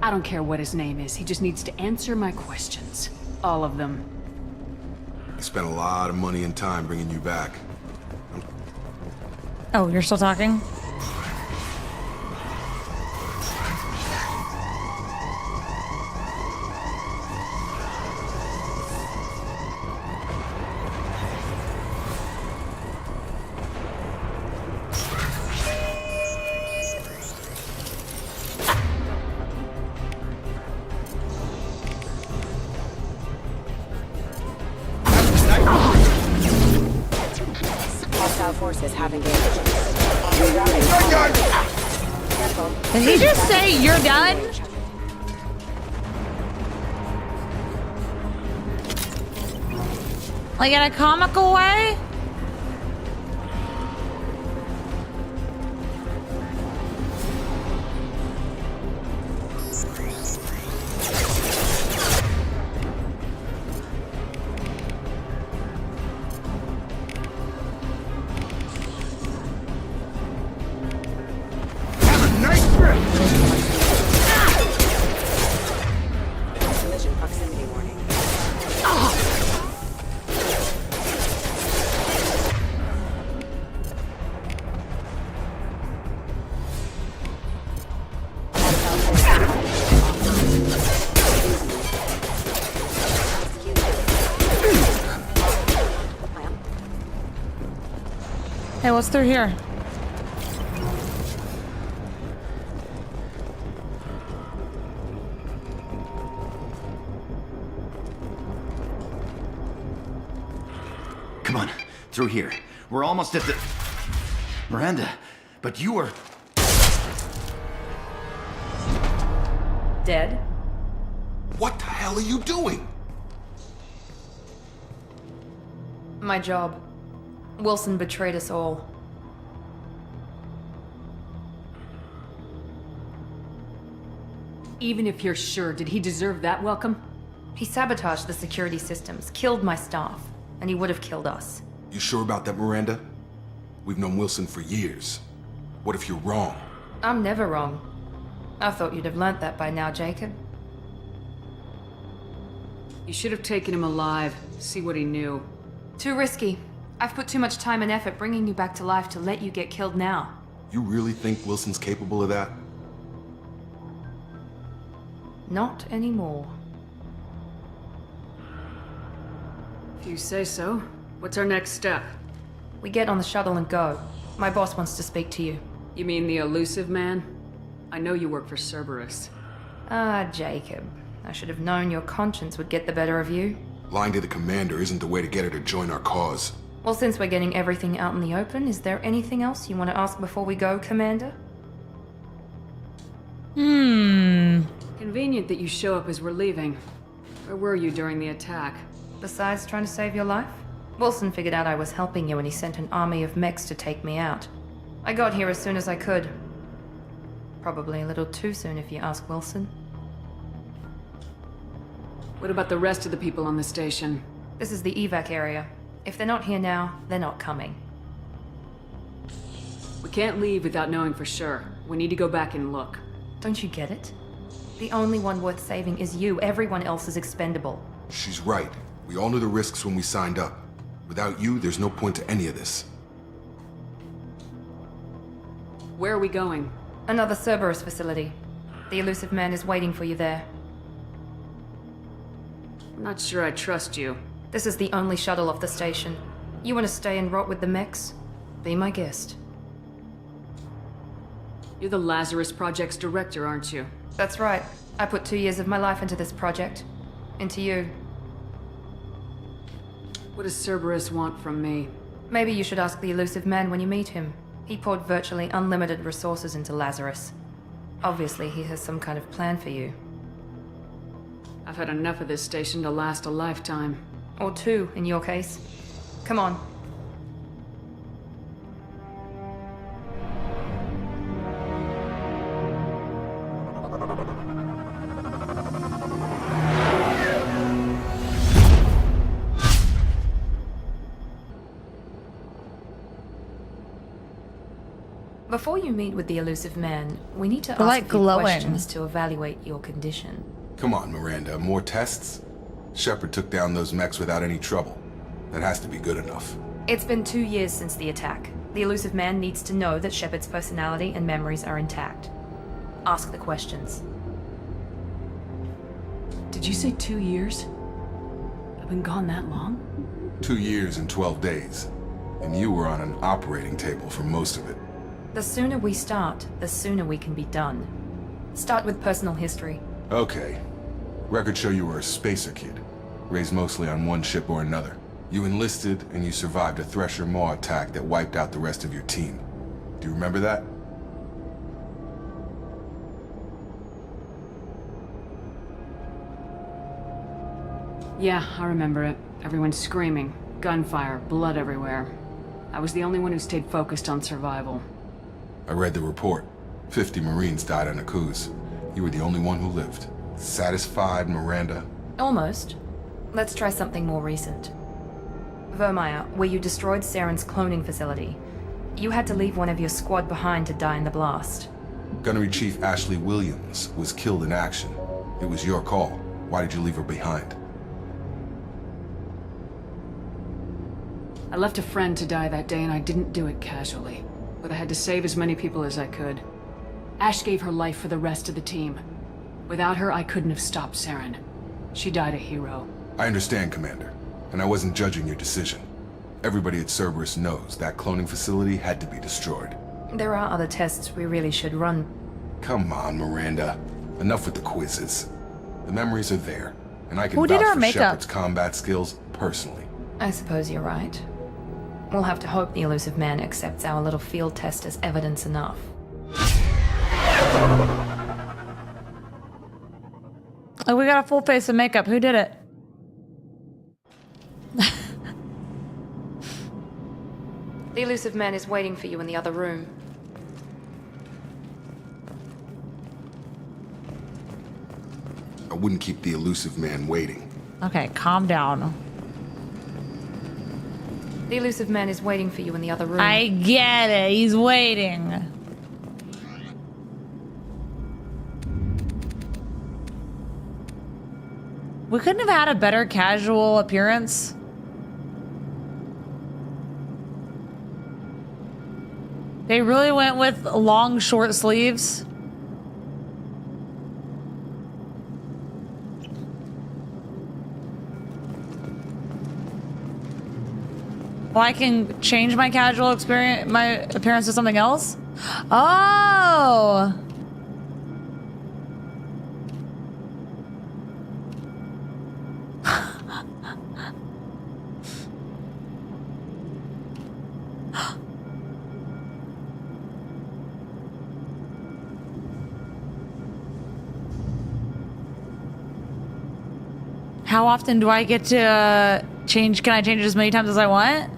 I don't care what his name is. He just needs to answer my questions. All of them. He spent a lot of money and time bringing you back. Oh, you're still talking? Forces have engaged. Did he just say you're done? Like in a comical way? Collision proximity warning. Hey, what's through here? Come on, through here. We're almost at the... Miranda, but you were... Dead? What the hell are you doing? My job. Wilson betrayed us all. Even if you're sure, did he deserve that welcome? He sabotaged the security systems, killed my staff, and he would have killed us. You sure about that, Miranda? We've known Wilson for years. What if you're wrong? I'm never wrong. I thought you'd have learnt that by now, Jacob. You should have taken him alive, see what he knew. Too risky. I've put too much time and effort bringing you back to life to let you get killed now. You really think Wilson's capable of that? Not anymore. If you say so. What's our next step? We get on the shuttle and go. My boss wants to speak to you. You mean the elusive man? I know you work for Cerberus. Ah, Jacob. I should have known your conscience would get the better of you. Lying to the commander isn't the way to get her to join our cause. Well, since we're getting everything out in the open, is there anything else you want to ask before we go, Commander? Convenient that you show up as we're leaving. Where were you during the attack? Besides trying to save your life? Wilson figured out I was helping you and he sent an army of mechs to take me out. I got here as soon as I could. Probably a little too soon if you ask Wilson. What about the rest of the people on the station? This is the evac area. If they're not here now, they're not coming. We can't leave without knowing for sure. We need to go back and look. Don't you get it? The only one worth saving is you. Everyone else is expendable. She's right. We all knew the risks when we signed up. Without you, there's no point to any of this. Where are we going? Another Cerberus facility. The elusive man is waiting for you there. I'm not sure I trust you. This is the only shuttle off the station. You want to stay and rot with the mechs? Be my guest. You're the Lazarus Project's director, aren't you? That's right. I put 2 years of my life into this project. Into you. What does Cerberus want from me? Maybe you should ask the elusive man when you meet him. He poured virtually unlimited resources into Lazarus. Obviously, he has some kind of plan for you. I've had enough of this station to last a lifetime. Or 2, in your case. Come on. Before you meet with the elusive man, we need to ask like a few glowing. questions to evaluate your condition. Come on, Miranda, more tests? Shepard took down those mechs without any trouble. That has to be good enough. It's been 2 years since the attack. The elusive man needs to know that Shepard's personality and memories are intact. Ask the questions. Did you say 2 years? I've been gone that long? 2 years and 12 days. And you were on an operating table for most of it. The sooner we start, the sooner we can be done. Start with personal history. Okay. Records show you were a spacer kid, raised mostly on one ship or another. You enlisted, and you survived a Thresher Maw attack that wiped out the rest of your team. Do you remember that? Yeah, I remember it. Everyone screaming, gunfire, blood everywhere. I was the only one who stayed focused on survival. I read the report. 50 Marines died on Akuz. You were the only one who lived. Satisfied, Miranda? Almost. Let's try something more recent. Vermeer, where you destroyed Saren's cloning facility. You had to leave one of your squad behind to die in the blast. Gunnery Chief Ashley Williams was killed in action. It was your call. Why did you leave her behind? I left a friend to die that day and I didn't do it casually. But I had to save as many people as I could. Ash gave her life for the rest of the team. Without her, I couldn't have stopped Saren. She died a hero. I understand, Commander. And I wasn't judging your decision. Everybody at Cerberus knows that cloning facility had to be destroyed. There are other tests we really should run. Come on, Miranda. Enough with the quizzes. The memories are there, and I can Who did vouch our for makeup? Shepard's combat skills personally. I suppose you're right. We'll have to hope the elusive man accepts our little field test as evidence enough. Oh, we got a full face of makeup. Who did it? The elusive man is waiting for you in the other room. I wouldn't keep the elusive man waiting. Okay, calm down. The elusive man is waiting for you in the other room. I get it. He's waiting. We couldn't have had a better casual appearance. They really went with long, short sleeves. Well, I can change my casual experience, my appearance to something else. Oh. How often do I get to change? Can I change it as many times as I want?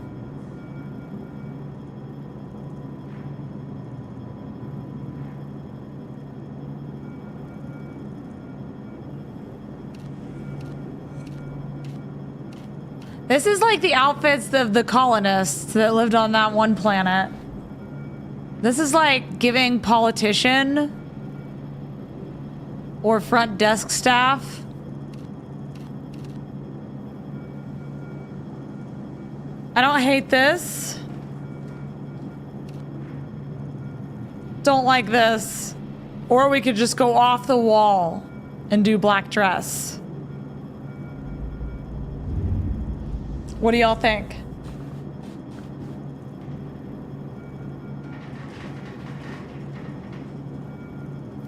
This is like the outfits of the colonists that lived on that one planet. This is like giving politician Or front desk staff. I don't hate this. Don't like this. Or we could just go off the wall and do black dress. What do y'all think?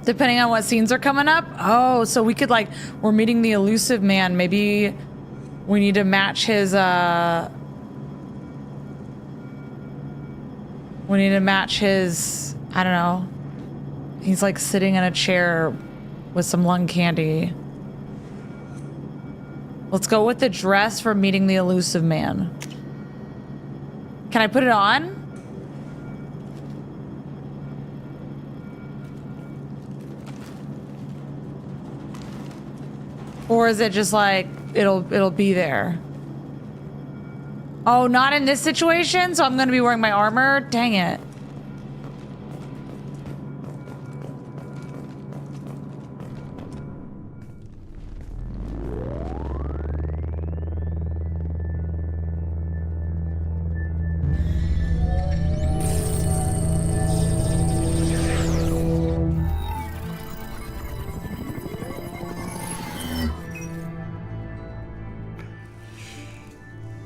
Depending on what scenes are coming up. Oh, so we could like, we're meeting the elusive man. Maybe we need to match his, we need to match his, I don't know. He's like sitting in a chair with some lung candy. Let's go with the dress for meeting the elusive man. Can I put it on? Or is it just like, it'll be there? Oh, not in this situation? So I'm gonna be wearing my armor? Dang it.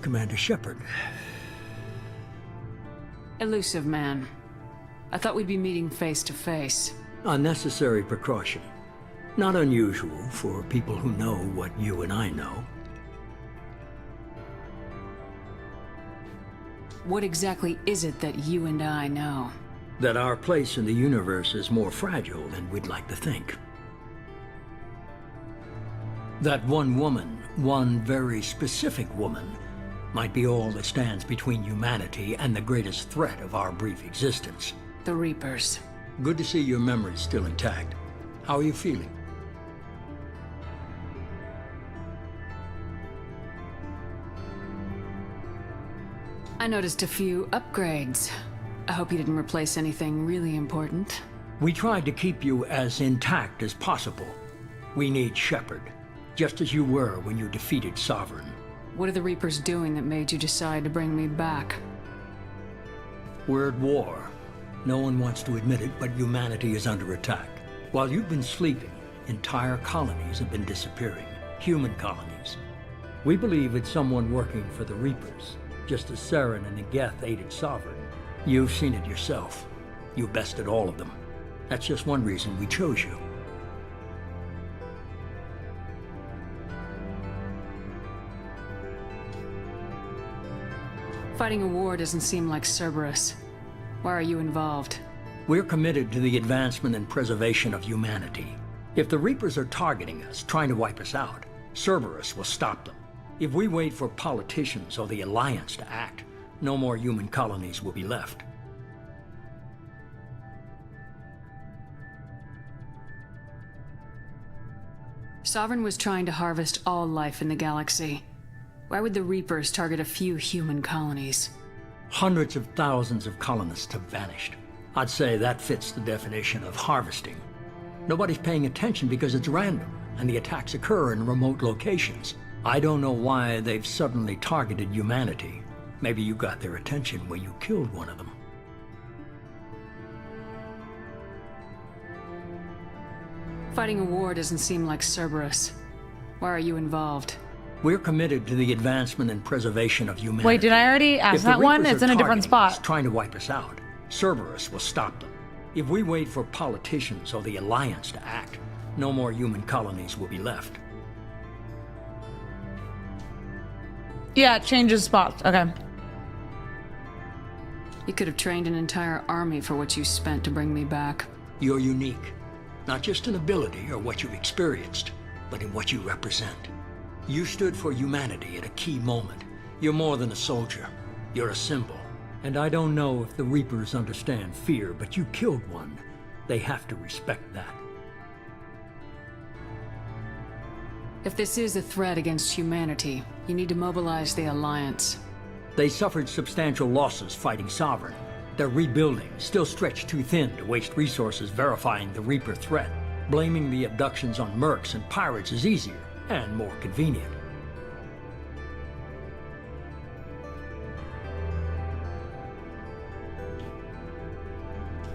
Commander Shepard. Elusive man. I thought we'd be meeting face to face. Unnecessary precaution. Not unusual for people who know what you and I know. What exactly is it that you and I know? That our place in the universe is more fragile than we'd like to think. That one woman, one very specific woman, might be all that stands between humanity and the greatest threat of our brief existence. The Reapers. Good to see your memory's still intact. How are you feeling? I noticed a few upgrades. I hope you didn't replace anything really important. We tried to keep you as intact as possible. We need Shepard, just as you were when you defeated Sovereign. What are the Reapers doing that made you decide to bring me back? We're at war. No one wants to admit it, but humanity is under attack. While you've been sleeping, entire colonies have been disappearing. Human colonies. We believe it's someone working for the Reapers, just as Saren and the Geth aided Sovereign. You've seen it yourself. You bested all of them. That's just one reason we chose you. Fighting a war doesn't seem like Cerberus. Why are you involved? We're committed to the advancement and preservation of humanity. If the Reapers are targeting us, trying to wipe us out, Cerberus will stop them. If we wait for politicians or the Alliance to act, no more human colonies will be left. Sovereign was trying to harvest all life in the galaxy. Why would the Reapers target a few human colonies? Hundreds of thousands of colonists have vanished. I'd say that fits the definition of harvesting. Nobody's paying attention because it's random, and the attacks occur in remote locations. I don't know why they've suddenly targeted humanity. Maybe you got their attention when you killed one of them. Fighting a war doesn't seem like Cerberus. Why are you involved? We're committed to the advancement and preservation of humanity. Wait, did I already ask that one? It's in a different spot. Trying to wipe us out, Cerberus will stop them. If we wait for politicians or the Alliance to act, no more human colonies will be left. Yeah, it changes spots. Okay. You could have trained an entire army for what you spent to bring me back. You're unique. Not just in ability or what you've experienced, but in what you represent. You stood for humanity at a key moment. You're more than a soldier. You're a symbol. And I don't know if the Reapers understand fear, but you killed one. They have to respect that. If this is a threat against humanity, you need to mobilize the Alliance. They suffered substantial losses fighting Sovereign. Their rebuilding, still stretched too thin to waste resources verifying the Reaper threat. Blaming the abductions on mercs and pirates is easier and more convenient.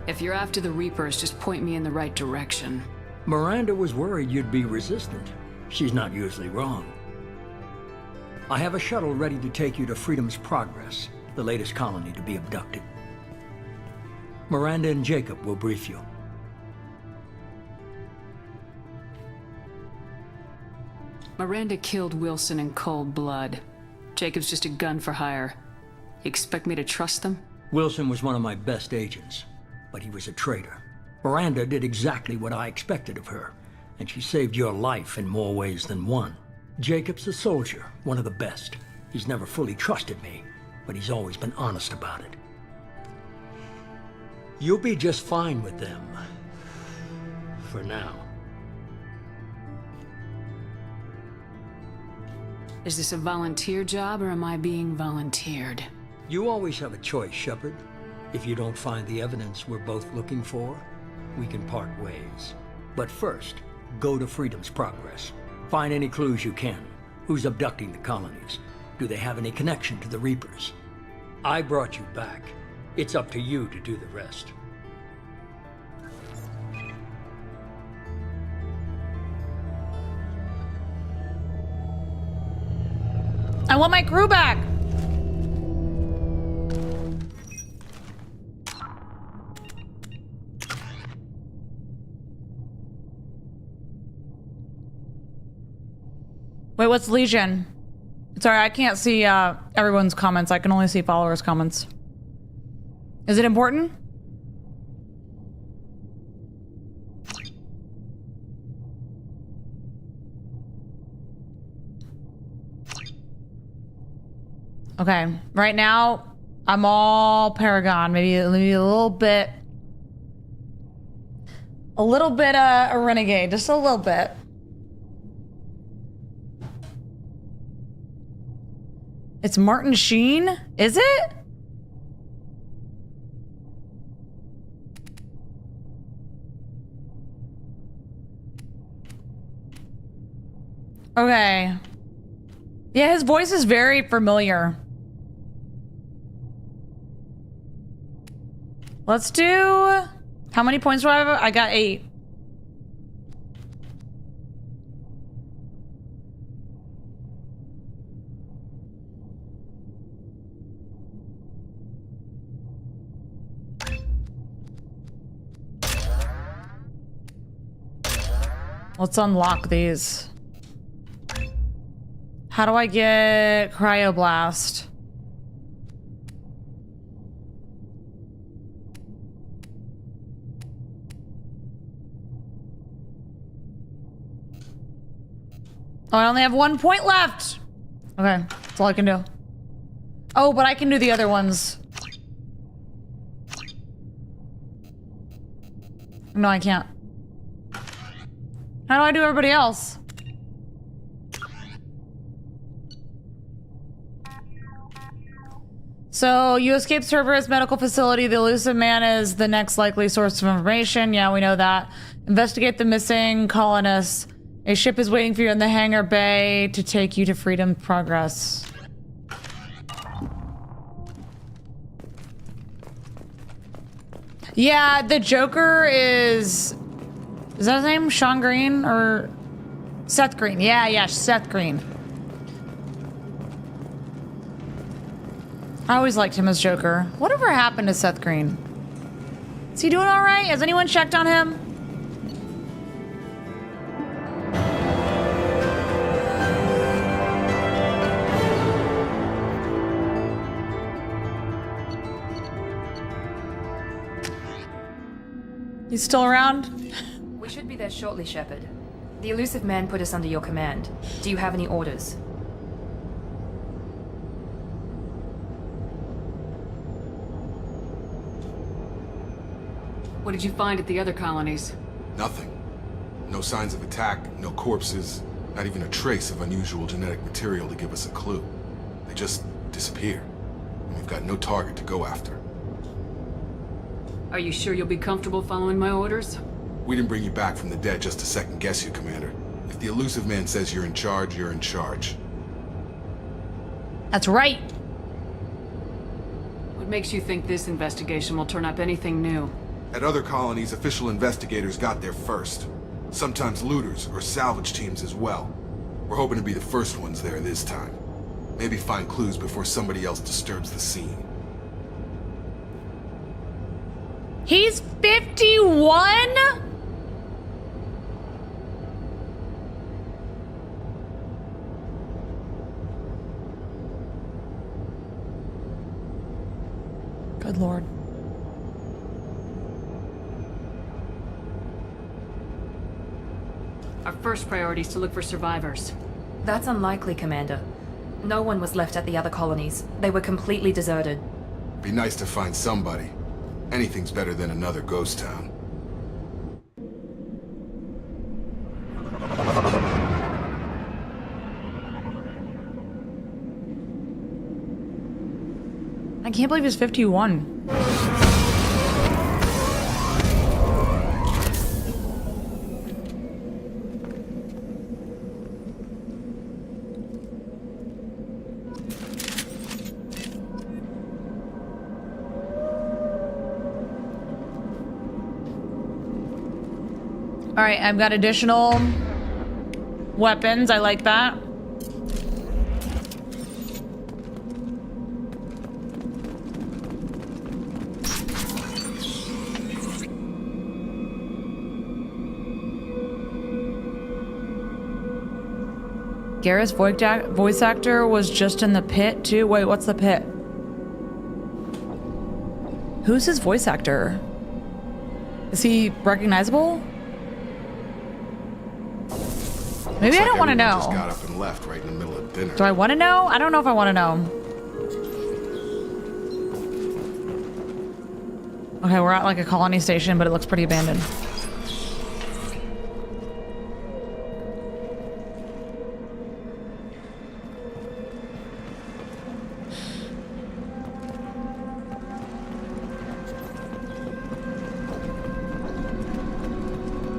If you're after the Reapers, just point me in the right direction. Miranda was worried you'd be resistant. She's not usually wrong. I have a shuttle ready to take you to Freedom's Progress, the latest colony to be abducted. Miranda and Jacob will brief you. Miranda killed Wilson in cold blood. Jacob's just a gun for hire. You expect me to trust them? Wilson was one of my best agents, but he was a traitor. Miranda did exactly what I expected of her, and she saved your life in more ways than one. Jacob's a soldier, one of the best. He's never fully trusted me, but he's always been honest about it. You'll be just fine with them. For now. Is this a volunteer job, or am I being volunteered? You always have a choice, Shepard. If you don't find the evidence we're both looking for, we can part ways. But first, go to Freedom's Progress. Find any clues you can. Who's abducting the colonies? Do they have any connection to the Reapers? I brought you back. It's up to you to do the rest. I want my crew back! Wait, what's Legion? Sorry, I can't see everyone's comments. I can only see followers' comments. Is it important? Okay, right now I'm all Paragon. Maybe a little bit a renegade, just a little bit. It's Martin Sheen? Is it? Okay. Yeah, his voice is very familiar. Let's do... How many points do I have? I got 8. Let's unlock these. How do I get Cryoblast? Oh, I only have 1 point left. Okay, that's all I can do. Oh, but I can do the other ones. No, I can't. How do I do everybody else? So, you escaped Cerberus Medical Facility. The elusive man is the next likely source of information. Yeah, we know that. Investigate the missing colonists. A ship is waiting for you in the hangar bay to take you to Freedom Progress. Yeah, the Joker is that his name? Sean Green or Seth Green? Yeah, Seth Green. I always liked him as Joker. Whatever happened to Seth Green? Is he doing all right? Has anyone checked on him? He's still around? We should be there shortly, Shepard. The elusive man put us under your command. Do you have any orders? What did you find at the other colonies? Nothing. No signs of attack, no corpses, not even a trace of unusual genetic material to give us a clue. They just disappear. And we've got no target to go after. Are you sure you'll be comfortable following my orders? We didn't bring you back from the dead just to second guess you, Commander. If the elusive man says you're in charge, you're in charge. That's right. What makes you think this investigation will turn up anything new? At other colonies, official investigators got there first. Sometimes looters or salvage teams as well. We're hoping to be the first ones there this time. Maybe find clues before somebody else disturbs the scene. He's 51? Good Lord. Our first priority is to look for survivors. That's unlikely, Commander. No one was left at the other colonies. They were completely deserted. Be nice to find somebody. Anything's better than another ghost town. I can't believe he's 51. All right, I've got additional weapons. I like that. Garrett's voice actor was just in the pit too. Wait, what's the pit? Who's his voice actor? Is he recognizable? Maybe I don't want to know. Just got up and left right in the middle of dinner. Do I want to know? I don't know if I want to know. Okay, we're at like a colony station, but it looks pretty abandoned.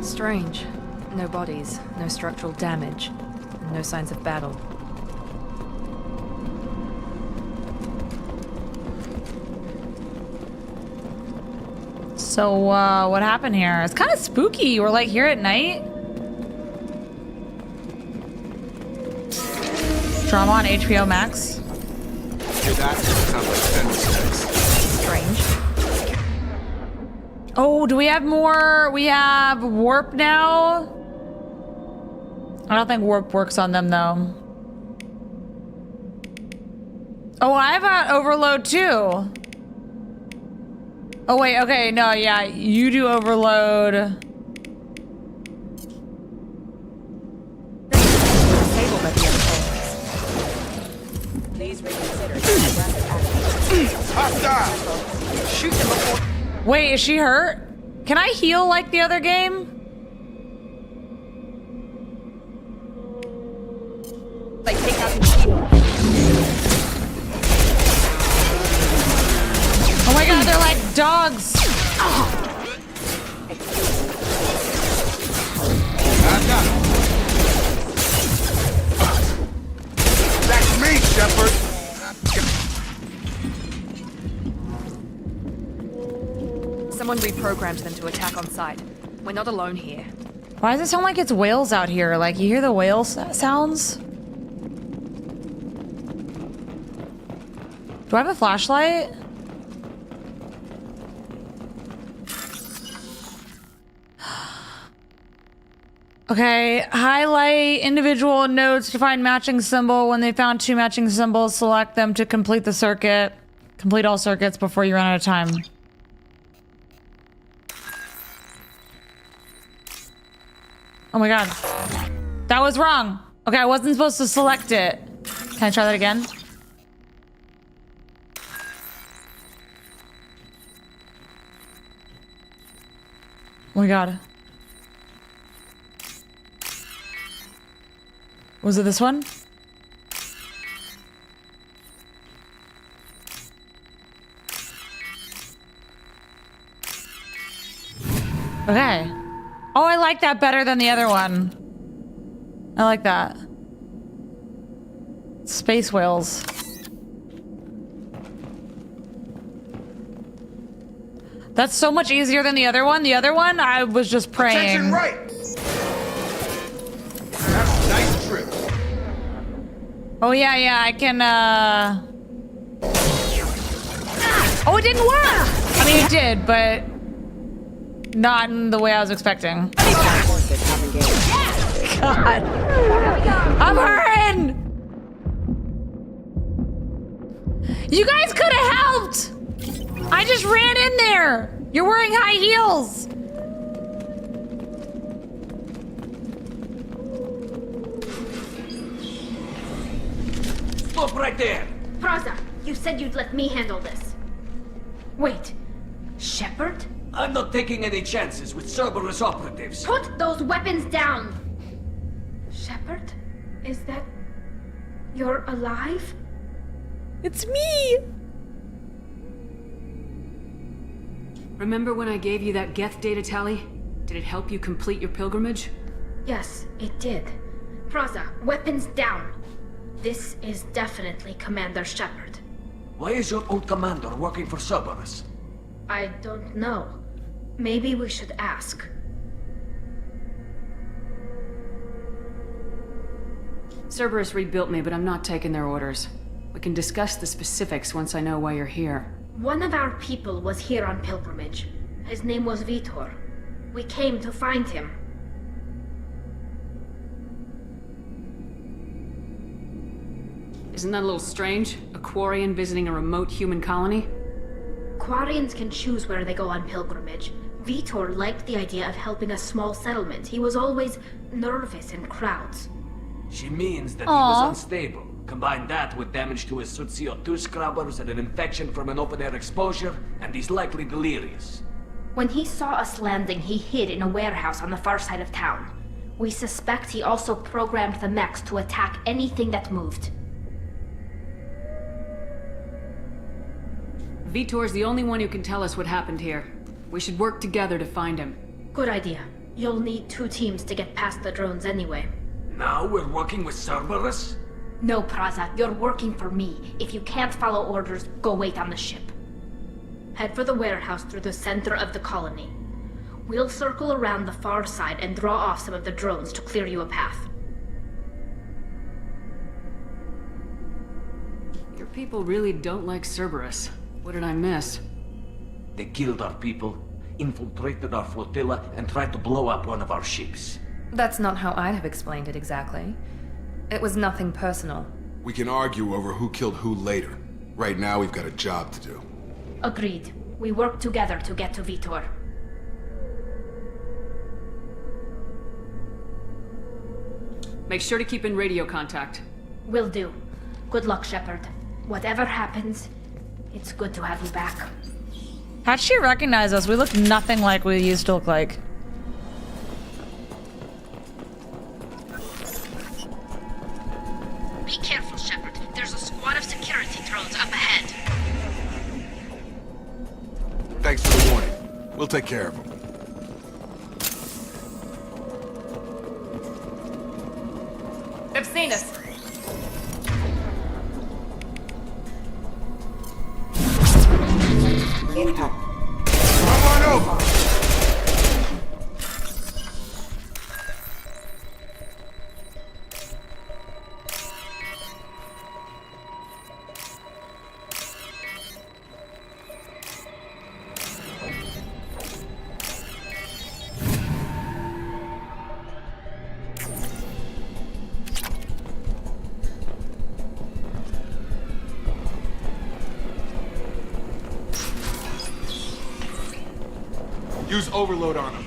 Strange. No bodies, no structural damage, and no signs of battle. So, what happened here? It's kind of spooky. We're like here at night. Drama on HBO Max. Hear that? Sounds like fence. Strange. Oh, do we have more? We have warp now? I don't think warp works on them though. Oh, I've got overload too. Oh wait, okay, no, yeah, you do overload. Please reconsider. Hostile! Shoot them before. Wait, is she hurt? Can I heal like the other game? Like, take out the shield. Oh my god, they're like dogs. That's me, Shepard! Someone reprogrammed them to attack on sight. We're not alone here. Why does it sound like it's whales out here? Like, you hear the whale sounds? Do I have a flashlight? Okay, highlight individual nodes to find matching symbol. When they found two matching symbols, select them to complete the circuit. Complete all circuits before you run out of time. Oh my god. That was wrong. Okay, I wasn't supposed to select it. Can I try that again? Oh my god. Was it this one? Okay. Oh, I like that better than the other one. I like that. Space whales. That's so much easier than the other one. The other one, I was just praying. Attention right! That's a nice trip. Oh, yeah, I can, Oh, it didn't work! I mean, it did, but not in the way I was expecting. God. I'm hurting! You guys could have helped! I just ran in there! You're wearing high heels! Stop right there! Praza, you said you'd let me handle this. Wait, Shepard? I'm not taking any chances with Cerberus operatives. Put those weapons down! Shepard? Is that... you're alive? It's me! Remember when I gave you that Geth data tally? Did it help you complete your pilgrimage? Yes, it did. Praza, weapons down. This is definitely Commander Shepard. Why is your old commander working for Cerberus? I don't know. Maybe we should ask. Cerberus rebuilt me, but I'm not taking their orders. We can discuss the specifics once I know why you're here. One of our people was here on pilgrimage. His name was Vitor. We came to find him. Isn't that a little strange? A Quarian visiting a remote human colony? Quarians can choose where they go on pilgrimage. Vitor liked the idea of helping a small settlement. He was always nervous in crowds. She means that he Aww. was unstable. Combine that with damage to his suit CO2 scrubbers and an infection from an open-air exposure, and he's likely delirious. When he saw us landing, he hid in a warehouse on the far side of town. We suspect he also programmed the mechs to attack anything that moved. Vitor's the only one who can tell us what happened here. We should work together to find him. Good idea. You'll need 2 teams to get past the drones anyway. Now we're working with Cerberus? No, Praza, you're working for me. If you can't follow orders, go wait on the ship. Head for the warehouse through the center of the colony. We'll circle around the far side and draw off some of the drones to clear you a path. Your people really don't like Cerberus. What did I miss? They killed our people, infiltrated our flotilla, and tried to blow up one of our ships. That's not how I'd have explained it exactly. It was nothing personal. We can argue over who killed who later. Right now, we've got a job to do. Agreed. We work together to get to Vitor. Make sure to keep in radio contact. Will do. Good luck, Shepard. Whatever happens, it's good to have you back. How'd she recognize us? We look nothing like we used to look like. Be careful, Shepard. There's a squad of security drones up ahead. Thanks for the warning. We'll take care of them. They've seen us. Come on over! Use overload on him.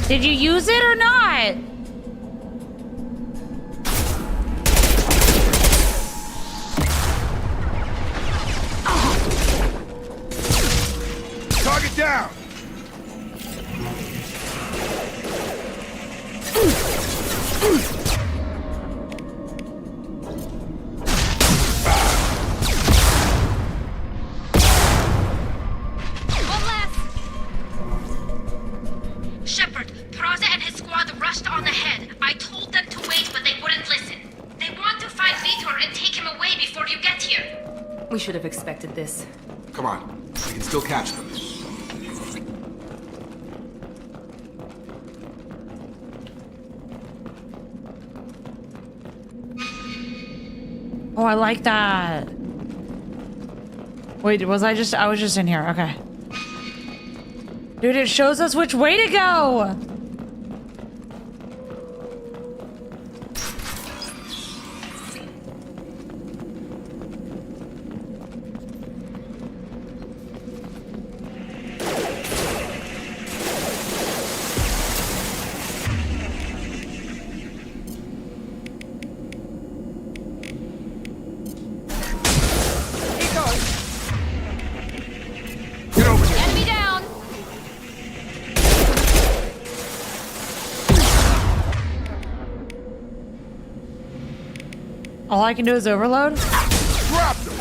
Did you use it or not? Target down! One last. Shepard, Praza and his squad rushed on ahead. I told them to wait, but they wouldn't listen. They want to find Vitor and take him away before you get here. We should have expected this. Come on, we can still catch them. Oh, I like that. Wait, I was just in here. Okay. Dude, it shows us which way to go. Enemy down! All I can do is overload? Drop them!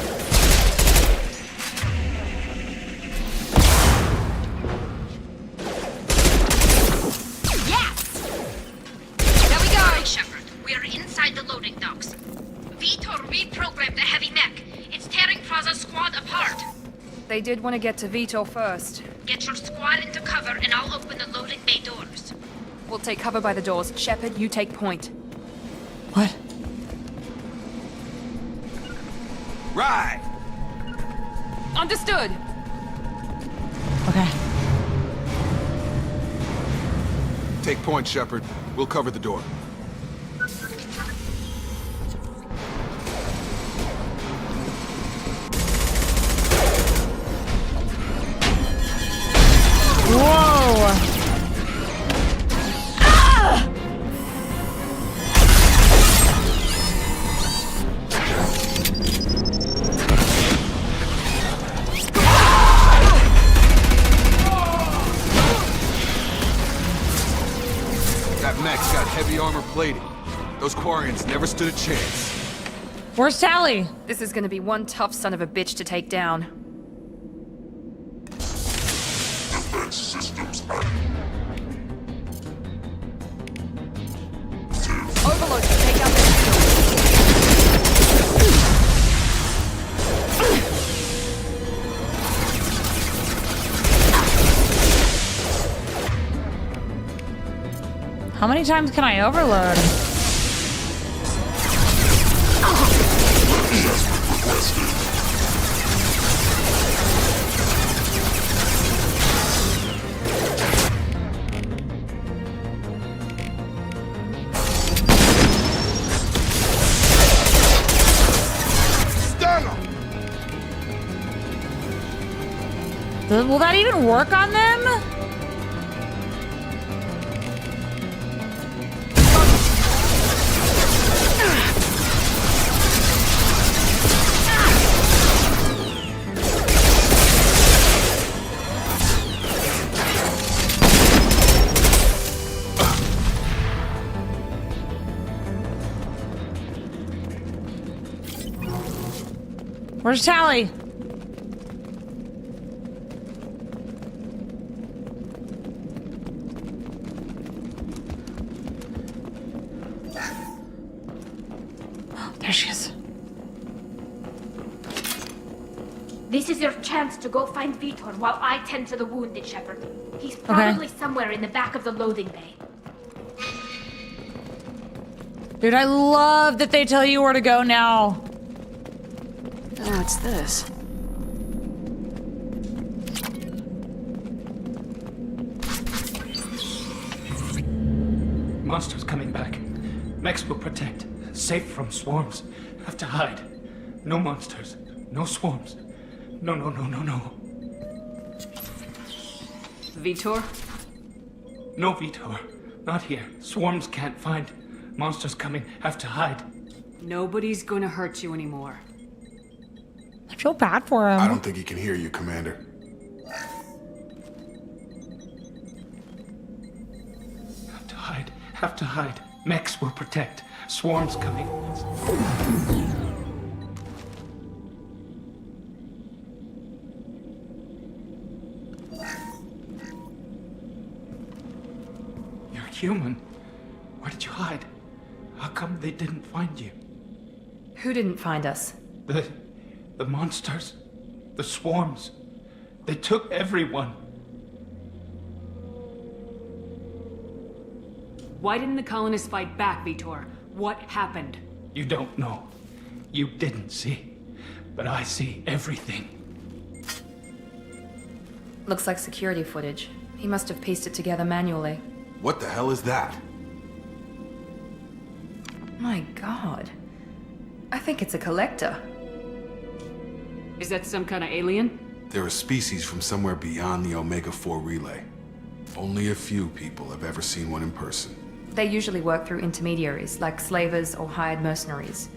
Yes! There we go! Shepard, we are inside the loading docks. Vitor reprogrammed the heavy mech. It's tearing Praza's squad apart. They did want to get to Vitor first. Get your squad into cover and I'll open the loading bay doors. We'll take cover by the doors. Shepard, you take point. What? Right! Understood! Okay. Take point, Shepard. We'll cover the door. Whoa! That mech's got heavy armor plating. Those Quarians never stood a chance. Where's Tally? This is gonna be one tough son of a bitch to take down. Overload to take out the How many times can I overload? Will that even work on them? Where's Tally? There she is. This is your chance to go find Vitor while I tend to the wounded, Shepard. He's probably somewhere in the back of the loading bay. Dude, I love that they tell you where to go now. Oh, it's this. Monsters coming back. Mechs will protect. Safe from swarms. Have to hide. No monsters. No swarms. No, no, no, no, no. Vitor? No Vitor. Not here. Swarms can't find. Monsters coming. Have to hide. Nobody's gonna hurt you anymore. I feel bad for him. I don't think he can hear you, Commander. Have to hide. Have to hide. Mechs will protect. Swarms coming. You're human. Where did you hide? How come they didn't find you? Who didn't find us? The monsters. The swarms. They took everyone. Why didn't the colonists fight back, Vitor? What happened? You don't know. You didn't see. But I see everything. Looks like security footage. He must have pieced it together manually. What the hell is that? My god. I think it's a collector. Is that some kind of alien? They're a species from somewhere beyond the Omega-4 relay. Only a few people have ever seen one in person. They usually work through intermediaries, like slavers or hired mercenaries.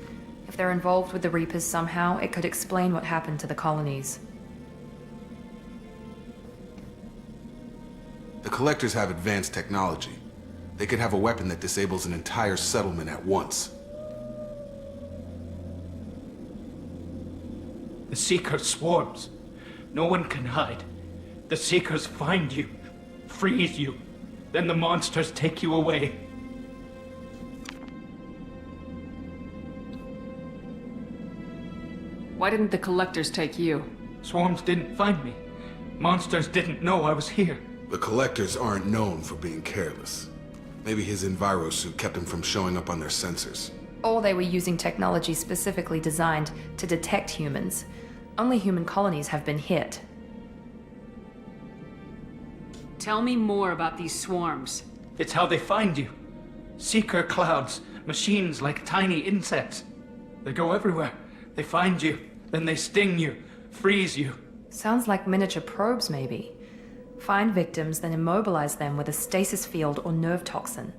If they're involved with the Reapers somehow, it could explain what happened to the colonies. The Collectors have advanced technology. They could have a weapon that disables an entire settlement at once. The Seeker swarms. No one can hide. The Seekers find you, freeze you, then the monsters take you away. Why didn't the collectors take you? Swarms didn't find me. Monsters didn't know I was here. The Collectors aren't known for being careless. Maybe his enviro suit kept him from showing up on their sensors. Or they were using technology specifically designed to detect humans. Only human colonies have been hit. Tell me more about these swarms. It's how they find you. Seeker clouds, machines like tiny insects. They go everywhere. They find you, then they sting you, freeze you. Sounds like miniature probes, maybe. Find victims, then immobilize them with a stasis field or nerve toxin.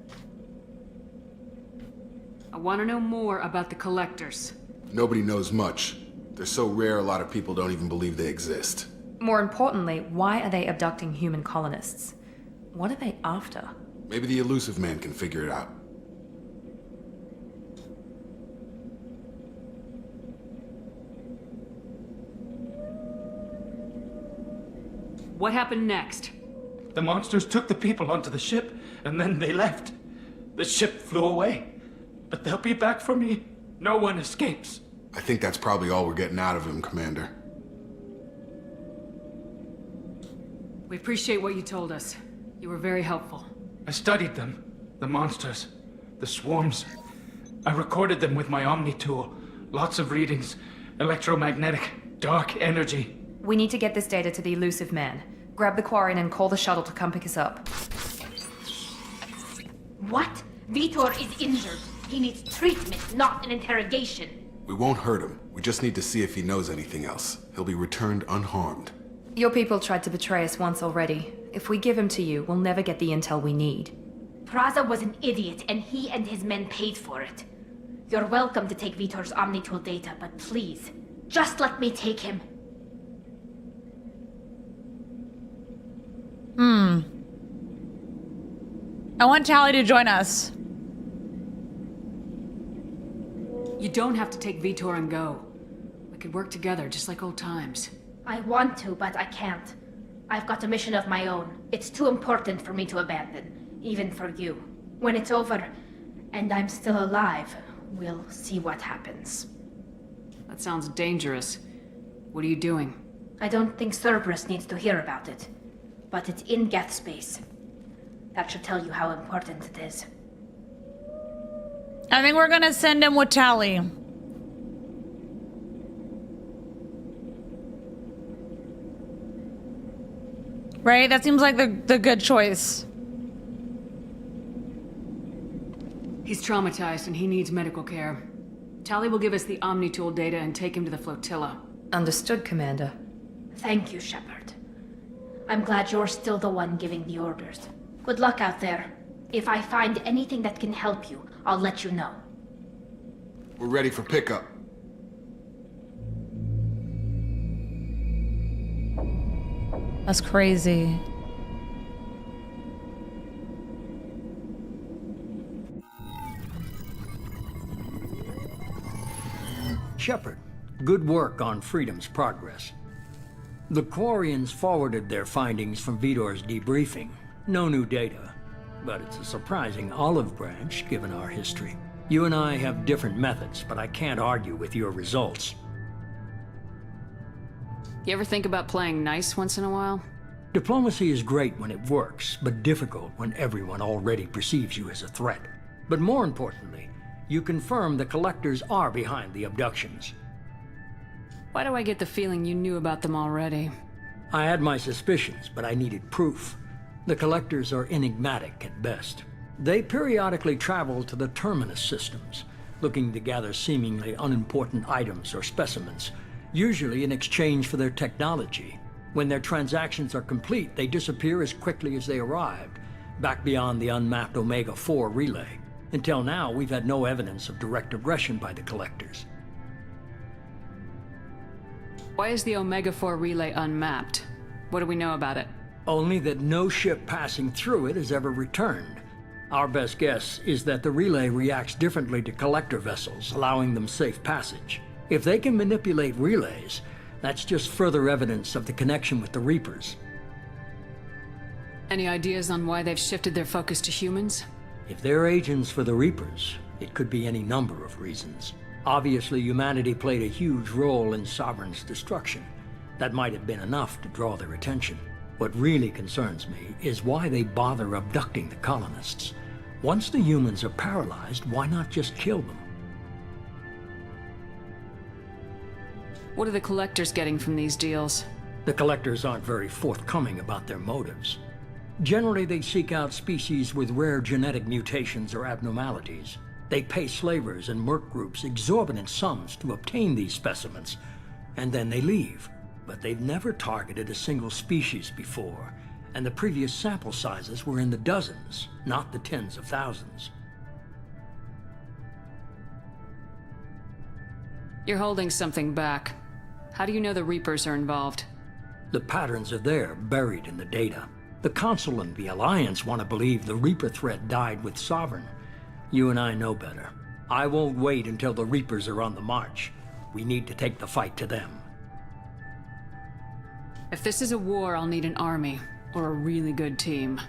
I want to know more about the collectors. Nobody knows much. They're so rare a lot of people don't even believe they exist. More importantly, why are they abducting human colonists? What are they after? Maybe the elusive man can figure it out. What happened next? The monsters took the people onto the ship, and then they left. The ship flew away. But they'll be back for me. No one escapes. I think that's probably all we're getting out of him, Commander. We appreciate what you told us. You were very helpful. I studied them. The monsters. The swarms. I recorded them with my Omni tool. Lots of readings. Electromagnetic. Dark energy. We need to get this data to the elusive man. Grab the Quarian and call the shuttle to come pick us up. What? Vitor is injured. He needs treatment, not an interrogation. We won't hurt him. We just need to see if he knows anything else. He'll be returned unharmed. Your people tried to betray us once already. If we give him to you, we'll never get the intel we need. Praza was an idiot, and he and his men paid for it. You're welcome to take Vitor's Omnitool data, but please, just let me take him. I want Tally to join us. You don't have to take Vitor and go. We could work together, just like old times. I want to, but I can't. I've got a mission of my own. It's too important for me to abandon, even for you. When it's over, and I'm still alive, we'll see what happens. That sounds dangerous. What are you doing? I don't think Cerberus needs to hear about it, but it's in Geth space. That should tell you how important it is. I think we're gonna send him with Tally. Right? That seems like the good choice. He's traumatized and he needs medical care. Tally will give us the Omnitool data and take him to the flotilla. Understood, Commander. Thank you, Shepard. I'm glad you're still the one giving the orders. Good luck out there. If I find anything that can help you, I'll let you know. We're ready for pickup. That's crazy. Shepard, good work on Freedom's progress. The Quarians forwarded their findings from Vidor's debriefing. No new data, but it's a surprising olive branch given our history. You and I have different methods, but I can't argue with your results. You ever think about playing nice once in a while? Diplomacy is great when it works, but difficult when everyone already perceives you as a threat. But more importantly, you confirm the Collectors are behind the abductions. Why do I get the feeling you knew about them already? I had my suspicions, but I needed proof. The Collectors are enigmatic at best. They periodically travel to the Terminus systems, looking to gather seemingly unimportant items or specimens, usually in exchange for their technology. When their transactions are complete, they disappear as quickly as they arrived, back beyond the unmapped Omega-4 relay. Until now, we've had no evidence of direct aggression by the Collectors. Why is the Omega-4 relay unmapped? What do we know about it? Only that no ship passing through it has ever returned. Our best guess is that the relay reacts differently to Collector vessels, allowing them safe passage. If they can manipulate relays, that's just further evidence of the connection with the Reapers. Any ideas on why they've shifted their focus to humans? If they're agents for the Reapers, it could be any number of reasons. Obviously, humanity played a huge role in Sovereign's destruction. That might have been enough to draw their attention. What really concerns me is why they bother abducting the colonists. Once the humans are paralyzed, why not just kill them? What are the Collectors getting from these deals? The Collectors aren't very forthcoming about their motives. Generally, they seek out species with rare genetic mutations or abnormalities. They pay slavers and merc groups exorbitant sums to obtain these specimens, and then they leave. But they've never targeted a single species before, and the previous sample sizes were in the dozens, not the tens of thousands. You're holding something back. How do you know the Reapers are involved? The patterns are there, buried in the data. The Council and the Alliance want to believe the Reaper threat died with Sovereign. You and I know better. I won't wait until the Reapers are on the march. We need to take the fight to them. If this is a war, I'll need an army, or a really good team.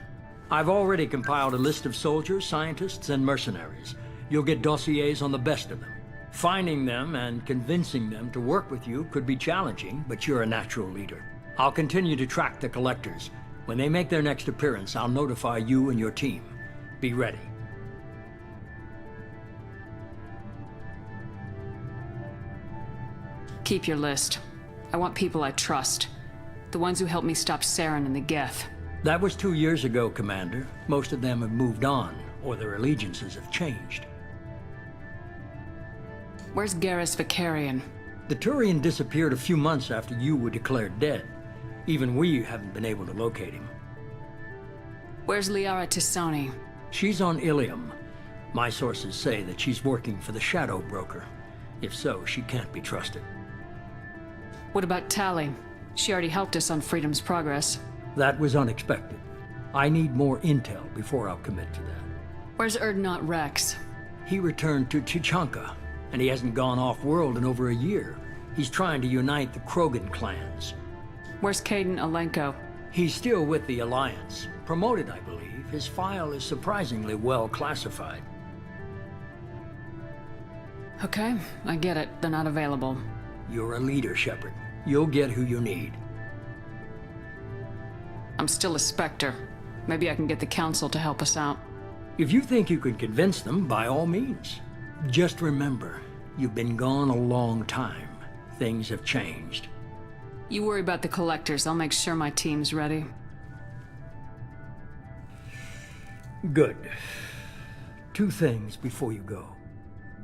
I've already compiled a list of soldiers, scientists, and mercenaries. You'll get dossiers on the best of them. Finding them and convincing them to work with you could be challenging, but you're a natural leader. I'll continue to track the Collectors. When they make their next appearance, I'll notify you and your team. Be ready. Keep your list. I want people I trust. The ones who helped me stop Saren and the Geth. That was 2 years ago, Commander. Most of them have moved on, or their allegiances have changed. Where's Garrus Vicarian? The Turian disappeared a few months after you were declared dead. Even we haven't been able to locate him. Where's Liara Tisani? She's on Ilium. My sources say that she's working for the Shadow Broker. If so, she can't be trusted. What about Tali? She already helped us on Freedom's progress. That was unexpected. I need more intel before I'll commit to that. Where's Erdnot Rex? He returned to Chichanka, and he hasn't gone off-world in over a year. He's trying to unite the Krogan clans. Where's Caden Alenko? He's still with the Alliance. Promoted, I believe. His file is surprisingly well classified. Okay, I get it. They're not available. You're a leader, Shepard. You'll get who you need. I'm still a Spectre. Maybe I can get the Council to help us out. If you think you can convince them, by all means. Just remember, you've been gone a long time. Things have changed. You worry about the Collectors. I'll make sure my team's ready. Good. 2 things before you go.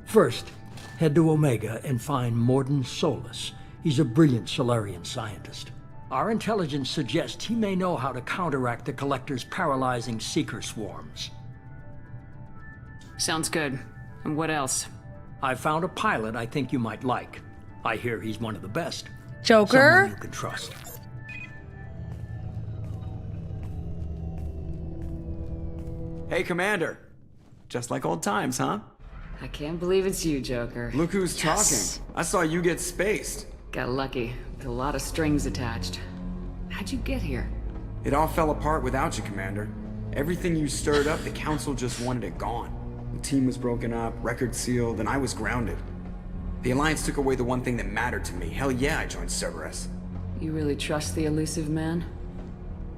First, head to Omega and find Morden Solus. He's a brilliant Solarian scientist. Our intelligence suggests he may know how to counteract the Collector's paralyzing Seeker swarms. Sounds good. And what else? I found a pilot I think you might like. I hear he's one of the best. Joker? Someone you can trust. Hey, Commander. Just like old times, huh? I can't believe it's you, Joker. Look who's Yes. talking. I saw you get spaced. Got lucky, with a lot of strings attached. How'd you get here? It all fell apart without you, Commander. Everything you stirred up, the Council just wanted it gone. The team was broken up, record sealed, and I was grounded. The Alliance took away the one thing that mattered to me. Hell yeah, I joined Cerberus. You really trust the elusive man?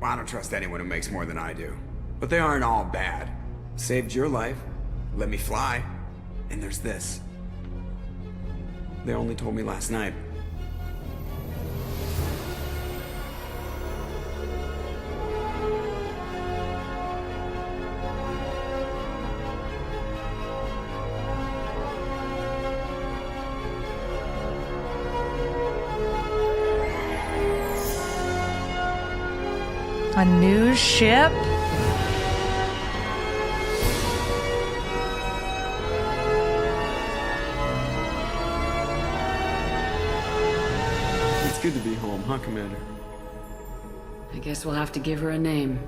Well, I don't trust anyone who makes more than I do. But they aren't all bad. Saved your life, let me fly, and there's this. They only told me last night. A new ship? It's good to be home, huh, Commander? I guess we'll have to give her a name.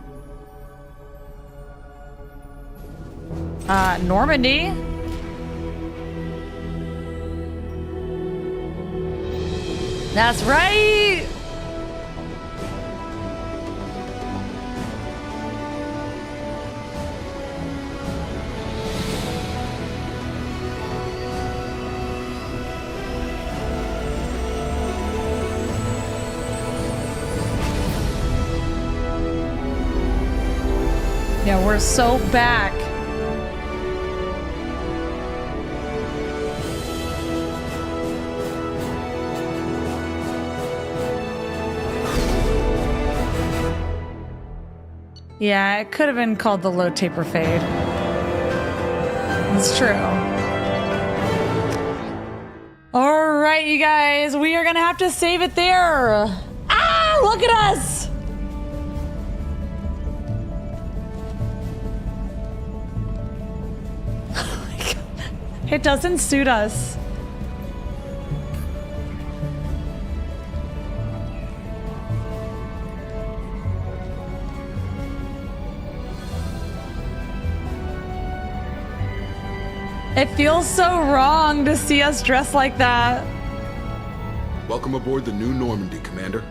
Normandy? That's right! Yeah, we're so back. Yeah, it could have been called the low taper fade. It's true. All right, you guys, we are gonna have to save it there. Ah, look at us. It doesn't suit us. It feels so wrong to see us dressed like that. Welcome aboard the new Normandy, Commander.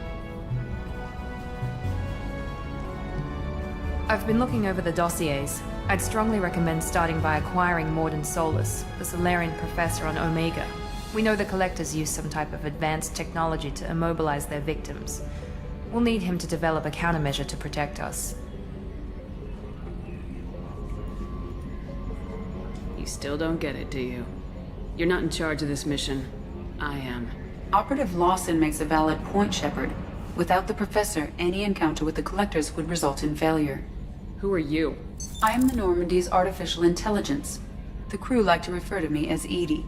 I've been looking over the dossiers. I'd strongly recommend starting by acquiring Morden Solus, the Solarian professor on Omega. We know the Collectors use some type of advanced technology to immobilize their victims. We'll need him to develop a countermeasure to protect us. You still don't get it, do you? You're not in charge of this mission. I am. Operative Lawson makes a valid point, Shepard. Without the Professor, any encounter with the Collectors would result in failure. Who are you? I am the Normandy's artificial intelligence. The crew like to refer to me as Edie.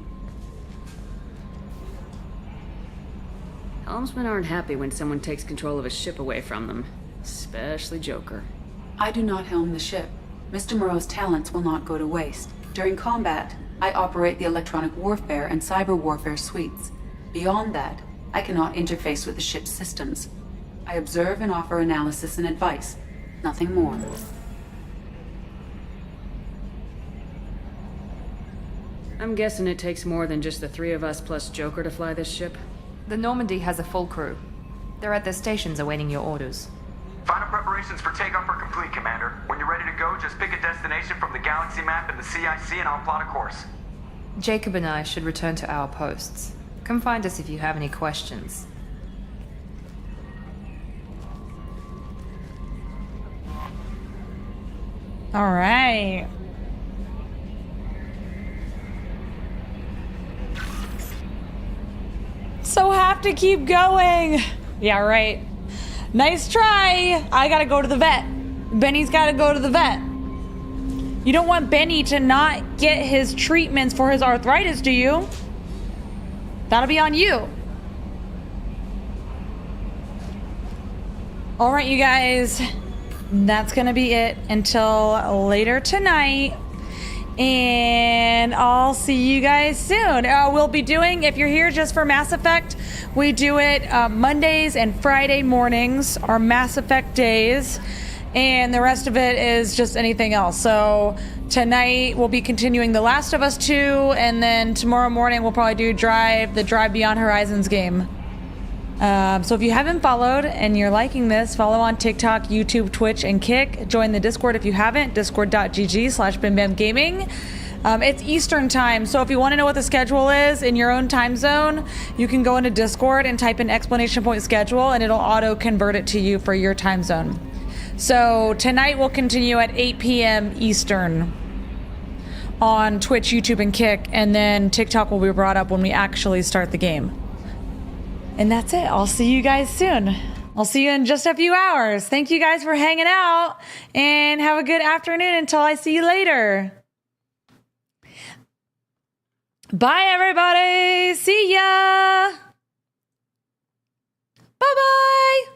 Helmsmen aren't happy when someone takes control of a ship away from them. Especially Joker. I do not helm the ship. Mr. Moreau's talents will not go to waste. During combat, I operate the electronic warfare and cyber warfare suites. Beyond that, I cannot interface with the ship's systems. I observe and offer analysis and advice. Nothing more. I'm guessing it takes more than just the three of us plus Joker to fly this ship. The Normandy has a full crew. They're at their stations awaiting your orders. Final preparations for takeoff are complete, Commander. When you're ready to go, just pick a destination from the galaxy map in the CIC and I'll plot a course. Jacob and I should return to our posts. Come find us if you have any questions. All right. So have to keep going. Yeah, right. Nice try. I gotta go to the vet. Benny's gotta go to the vet. You don't want Benny to not get his treatments for his arthritis, do you? That'll be on you. All right, you guys. That's gonna be it until later tonight. And I'll see you guys soon. We'll be doing, if you're here just for Mass Effect, we do it Mondays and Friday mornings are Mass Effect days. and the rest of it is just anything else. So tonight we'll be continuing The Last of Us 2, and then tomorrow morning we'll probably do the Drive Beyond Horizons game. So if you haven't followed and you're liking this, follow on TikTok, YouTube, Twitch, and Kick. Join the Discord if you haven't, discord.gg/BimBamGaming. It's Eastern time, so if you want to know what the schedule is in your own time zone, you can go into Discord and type in !schedule, and it'll auto-convert it to you for your time zone. So tonight we'll continue at 8 p.m. Eastern on Twitch, YouTube, and Kick, and then TikTok will be brought up when we actually start the game. And that's it. I'll see you guys soon. I'll see you in just a few hours. Thank you guys for hanging out, and have a good afternoon until I see you later. Bye, everybody. See ya. Bye-bye.